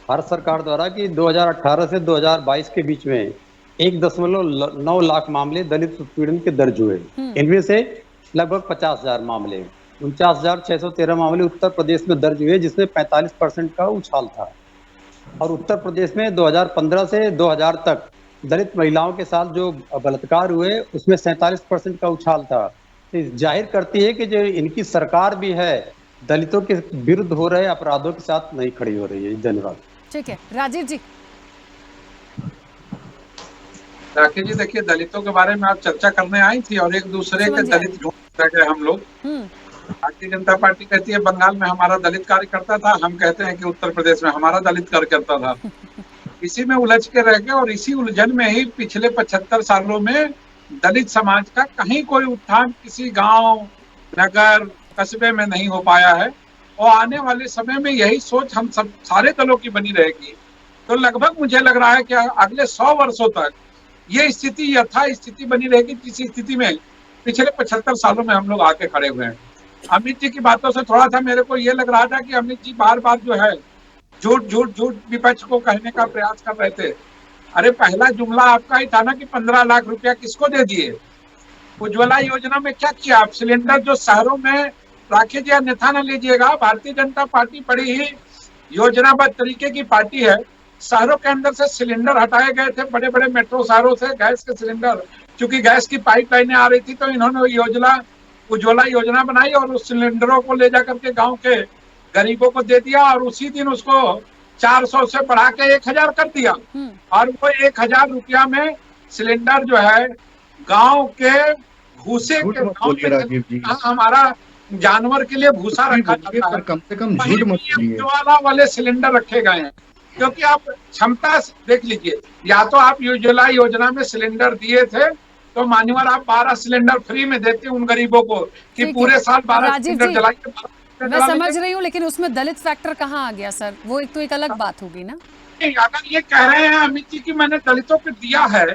भारत सरकार द्वारा कि 2018 से 2022 के बीच में 1.9 लाख मामले दलित उत्पीड़न के दर्ज हुए। इनमें से लगभग 50,000 मामले, 49,613 मामले उत्तर प्रदेश में दर्ज हुए, जिसमें 45% का उछाल था। और उत्तर प्रदेश में 2015 से 2000 तक दलित महिलाओं के साथ जो बलात्कार हुए उसमें 47% का उछाल था। जाहिर करती है कि जो इनकी सरकार भी है दलितों के विरुद्ध हो रहे अपराधों के साथ नहीं खड़ी हो रही है। धन्यवाद। ठीक है, राजीव जी। राकेश जी, देखिए दलितों के बारे में आप चर्चा करने आई थी और एक दूसरे के दलित ढूंढ रहे हम लोग। भारतीय जनता पार्टी कहती है बंगाल में हमारा दलित कार्यकर्ता था, हम कहते हैं कि उत्तर प्रदेश में हमारा दलित कार्यकर्ता था। इसी में उलझ के रह गए और इसी उलझन में ही पिछले 75 सालों में दलित समाज का कहीं कोई उत्थान किसी गांव, नगर, कस्बे में नहीं हो पाया है। और आने वाले समय में यही सोच हम सब सारे दलों की बनी रहेगी। तो लगभग मुझे लग रहा है कि अगले 100 वर्षों तक ये स्थिति यथा स्थिति बनी रहेगी, जिस स्थिति में पिछले 75 सालों में हम लोग आके खड़े हुए हैं। अमित जी की बातों से थोड़ा सा मेरे को ये लग रहा था कि अमित जी बार बार जो है झूठ विपक्ष को कहने का प्रयास कर रहे थे। अरे पहला जुमला आपका ही था ना कि 15 लाख रुपया किसको दे दिए। उज्ज्वला योजना में क्या किया आप? सिलेंडर जो शहरों में राकेश जी अन्यथा न लीजिएगा, भारतीय जनता पार्टी बड़ी ही योजनाबद्ध तरीके की पार्टी है। शहरों के अंदर से सिलेंडर हटाए गए थे, बड़े बड़े मेट्रो शहरों से गैस के सिलेंडर, क्योंकि गैस की पाइपलाइनें आ रही थी तो इन्होंने उज्ज्वला योजना बनाई और उस सिलेंडरों को ले जाकर के गांव के गरीबों को दे दिया और उसी दिन उसको 400 से बढ़ा के 1000 कर दिया। और वो 1000 रुपया में सिलेंडर जो है गांव के भूसे के गांव हमारा जानवर के लिए भूसा रखा जाता है, कम से कम झूठ मत बोलिए। उज्ज्वला वाले सिलेंडर रखे गए हैं क्योंकि आप क्षमता देख लीजिए, या तो आप उज्ज्वला योजना में सिलेंडर दिए थे तो मान्यवर आप 12 सिलेंडर फ्री में देते उन गरीबों को कि पूरे साल 12 सिलेंडर जलाइए। मैं समझ रही हूँ, लेकिन उसमें दलित फैक्टर कहाँ आ गया सर? वो एक तो एक अलग बात होगी ना। अगर ये कह रहे हैं अमित जी की मैंने दलितों को दिया है,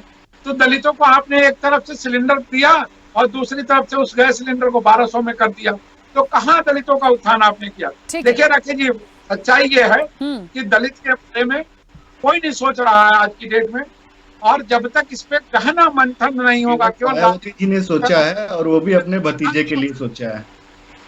तो दलितों को आपने एक तरफ से सिलेंडर दिया और दूसरी तरफ से उस गैस सिलेंडर को 1200 में कर दिया, तो कहाँ दलितों का उत्थान आपने किया? देखिए राकेश जी, सच्चाई ये है कि दलित के बारे में कोई नहीं सोच रहा है आज की डेट में, और जब तक इस पे गहना मंथन नहीं होगा, केवल जी ने सोचा है और वो भी अपने भतीजे के लिए सोचा है।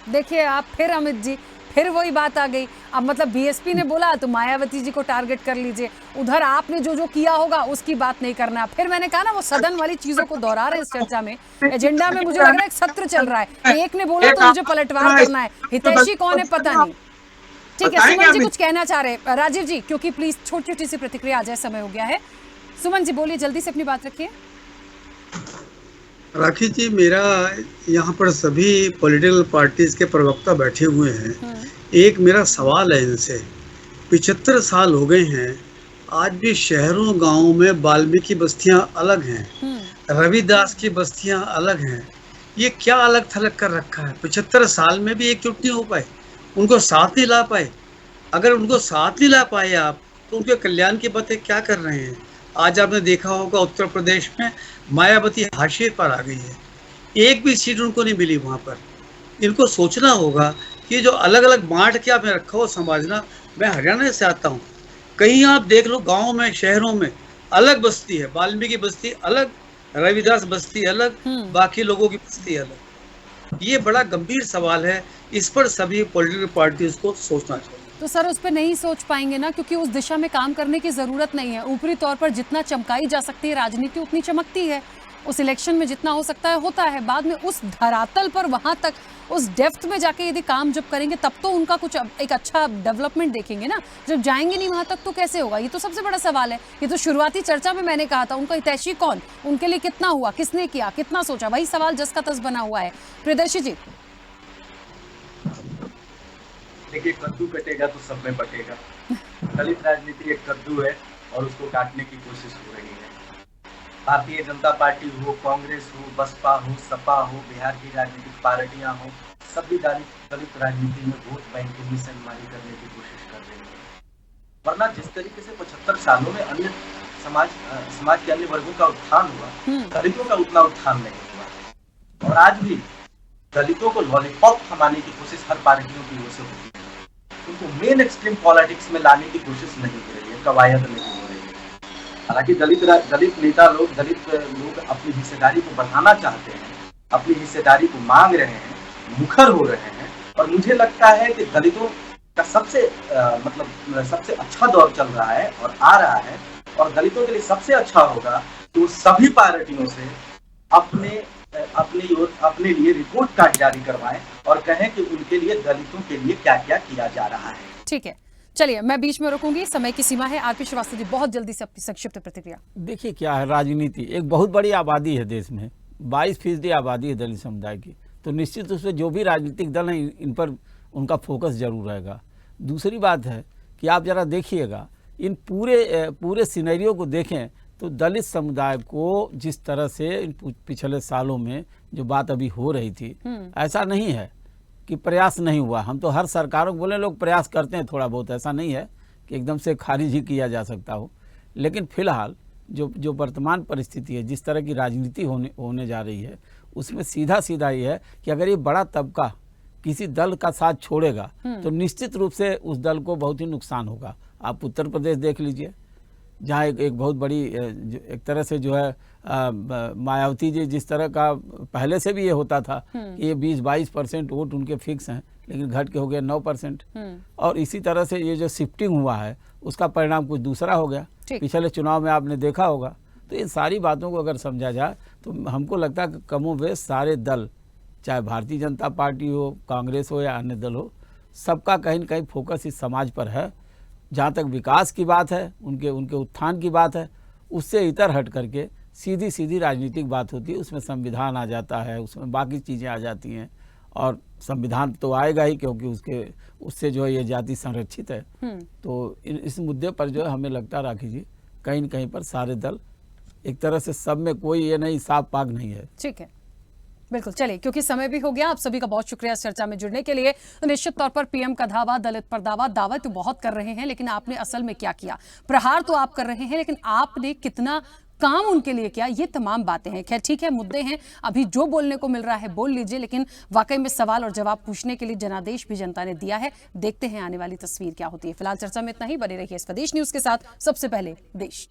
देखिए आप फिर अमित जी, फिर वही बात आ गई। अब मतलब बीएसपी ने बोला तो मायावती जी को टारगेट कर लीजिए, उधर आपने जो किया होगा उसकी बात नहीं करना। फिर मैंने कहा ना वो सदन वाली चीजों को दोहरा रहे हैं इस चर्चा में। एजेंडा में मुझे लग रहा है एक सत्र चल रहा है, एक ने बोला तो मुझे पलटवार करना है। हितैषी कौन है पता नहीं। ठीक है, सुमन जी कुछ कहना चाह रहे हैं। राजीव जी, क्योंकि प्लीज छोटी छोटी सी प्रतिक्रिया आ जाए, समय हो गया है। सुमन जी बोलिए, जल्दी से अपनी बात रखिए। राखी जी, मेरा यहाँ पर सभी पॉलिटिकल पार्टीज के प्रवक्ता बैठे हुए हैं। एक मेरा सवाल है इनसे, 75 साल हो गए हैं, आज भी शहरों गांवों में वाल्मीकि बस्तियां अलग हैं, रविदास की बस्तियां अलग हैं। ये क्या अलग थलग कर रखा है? 75 साल में भी एकजुट नहीं हो पाए, उनको साथ नहीं ला पाए। अगर उनको साथ नहीं ला पाए आप, तो उनके कल्याण की बातें क्या कर रहे हैं? आज आपने देखा होगा उत्तर प्रदेश में मायावती हाशिए पर आ गई है, एक भी सीट उनको नहीं मिली वहाँ पर। इनको सोचना होगा कि जो अलग अलग बांट के आपने रखा हो समाजना। मैं हरियाणा से आता हूँ, कहीं आप देख लो गाँव में, शहरों में अलग बस्ती है, वाल्मीकि बस्ती अलग, रविदास बस्ती अलग, बाकी लोगों की बस्ती अलग। ये बड़ा गंभीर सवाल है, इस पर सभी पॉलिटिकल पार्टीज को सोचना चाहिए। तो सर उस पर नहीं सोच पाएंगे ना, क्योंकि उस दिशा में काम करने की जरूरत नहीं है। ऊपरी तौर पर जितना चमकाई जा सकती है राजनीति उतनी चमकती है, उस इलेक्शन में जितना हो सकता है होता है। बाद में उस धरातल पर वहां तक उस डेप्थ में जाके यदि काम जब करेंगे तब तो उनका कुछ एक अच्छा डेवलपमेंट देखेंगे ना। जब जाएंगे नहीं वहां तक तो कैसे होगा? ये तो सबसे बड़ा सवाल है। ये तो शुरुआती चर्चा में मैंने कहा था, उनका हितैषी कौन, उनके लिए कितना हुआ, किसने किया, कितना सोचा, वही सवाल जस का तस बना हुआ है। प्रियदर्शी जी, देखिए, कद्दू कटेगा तो सब में बटेगा। दलित राजनीति एक कद्दू है और उसको काटने की कोशिश हो रही है। भारतीय जनता पार्टी हो, कांग्रेस हो, बसपा हो, सपा हो, बिहार की राजनीतिक पार्टियां हो, सभी दलित राजनीति में वोट बैंक की मिसनमारी करने की कोशिश कर रही है। वरना जिस तरीके से 75 सालों में अन्य समाज के अन्य वर्गों का उत्थान हुआ, दलितों का उतना उत्थान नहीं हुआ। और आज भी दलितों को लॉलीपॉप थमाने की कोशिश हर पार्टियों की ओर से होती है। उनको मेन एक्सट्रीम पॉलिटिक्स में लाने की कोशिश नहीं हो रही है, कवायद नहीं हो रही है। हालांकि दलित नेता लोग, दलित लोग अपनी हिस्सेदारी को बढ़ाना चाहते हैं, अपनी हिस्सेदारी को मांग रहे हैं, मुखर हो रहे हैं। और मुझे लगता है कि दलितों का सबसे अच्छा दौर चल रहा है और आ रहा है। और दलितों के लिए सबसे अच्छा होगा तो सभी पार्टियों से अपने लिए रिपोर्ट कार्ड जारी करवाएं और कहें कि उनके लिए, दलितों के लिए क्या क्या किया जा रहा है। ठीक है, चलिए मैं बीच में रुकूंगी, समय की सीमा है। आरपी श्रीवास्तव जी, बहुत जल्दी से अपनी संक्षिप्त प्रतिक्रिया। देखिए क्या है, राजनीति एक बहुत बड़ी आबादी है देश में, 22% आबादी है दलित समुदाय की। तो निश्चित रूप से जो भी राजनीतिक दल हैं इन पर उनका फोकस जरूर रहेगा। दूसरी बात है कि आप जरा देखिएगा, इन पूरे सिनेरियो को देखें तो दलित समुदाय को जिस तरह से इन पिछले सालों में जो बात अभी हो रही थी, ऐसा नहीं है कि प्रयास नहीं हुआ। हम तो हर सरकारों को बोले लोग प्रयास करते हैं थोड़ा बहुत, ऐसा नहीं है कि एकदम से खारिज ही किया जा सकता हो। लेकिन फिलहाल जो वर्तमान परिस्थिति है, जिस तरह की राजनीति होने जा रही है, उसमें सीधा ये है कि अगर ये बड़ा तबका किसी दल का साथ छोड़ेगा तो निश्चित रूप से उस दल को बहुत ही नुकसान होगा। आप उत्तर प्रदेश देख लीजिए, जहाँ एक बहुत बड़ी एक तरह से जो है मायावती जी, जिस तरह का पहले से भी ये होता था कि ये 20-22% वोट उनके फिक्स हैं, लेकिन घट के हो गया 9%। और इसी तरह से ये जो शिफ्टिंग हुआ है उसका परिणाम कुछ दूसरा हो गया। पिछले चुनाव में आपने देखा होगा। तो इन सारी बातों को अगर समझा जाए तो हमको लगता है कि कमोबेश सारे दल, चाहे भारतीय जनता पार्टी हो, कांग्रेस हो या अन्य दल हो, सबका कहीं न कहीं फोकस इस समाज पर है। जहाँ तक विकास की बात है, उनके उत्थान की बात है, उससे इतर हट करके सीधी राजनीतिक बात होती है। उसमें संविधान आ जाता है, उसमें बाकी चीज़ें आ जाती हैं। और संविधान तो आएगा ही, क्योंकि उससे जो है ये जाति संरक्षित है। तो इस मुद्दे पर जो है हमें लगता है राखी जी, कहीं न कहीं पर सारे दल एक तरह से, सब में कोई ये नहीं साफ पाग नहीं है। ठीक है, बिल्कुल। चलिए, क्योंकि समय भी हो गया, आप सभी का बहुत शुक्रिया इस चर्चा में जुड़ने के लिए। तो निश्चित तौर पर पीएम का धावा, दलित पर दावा तो बहुत कर रहे हैं, लेकिन आपने असल में क्या किया? प्रहार तो आप कर रहे हैं, लेकिन आपने कितना काम उनके लिए किया, ये तमाम बातें हैं। खैर ठीक है, मुद्दे हैं, अभी जो बोलने को मिल रहा है बोल लीजिए, लेकिन वाकई में सवाल और जवाब पूछने के लिए जनादेश भी जनता ने दिया है। देखते हैं आने वाली तस्वीर क्या होती है। फिलहाल चर्चा में इतना ही। बने रहिए स्वदेश न्यूज के साथ। सबसे पहले देश।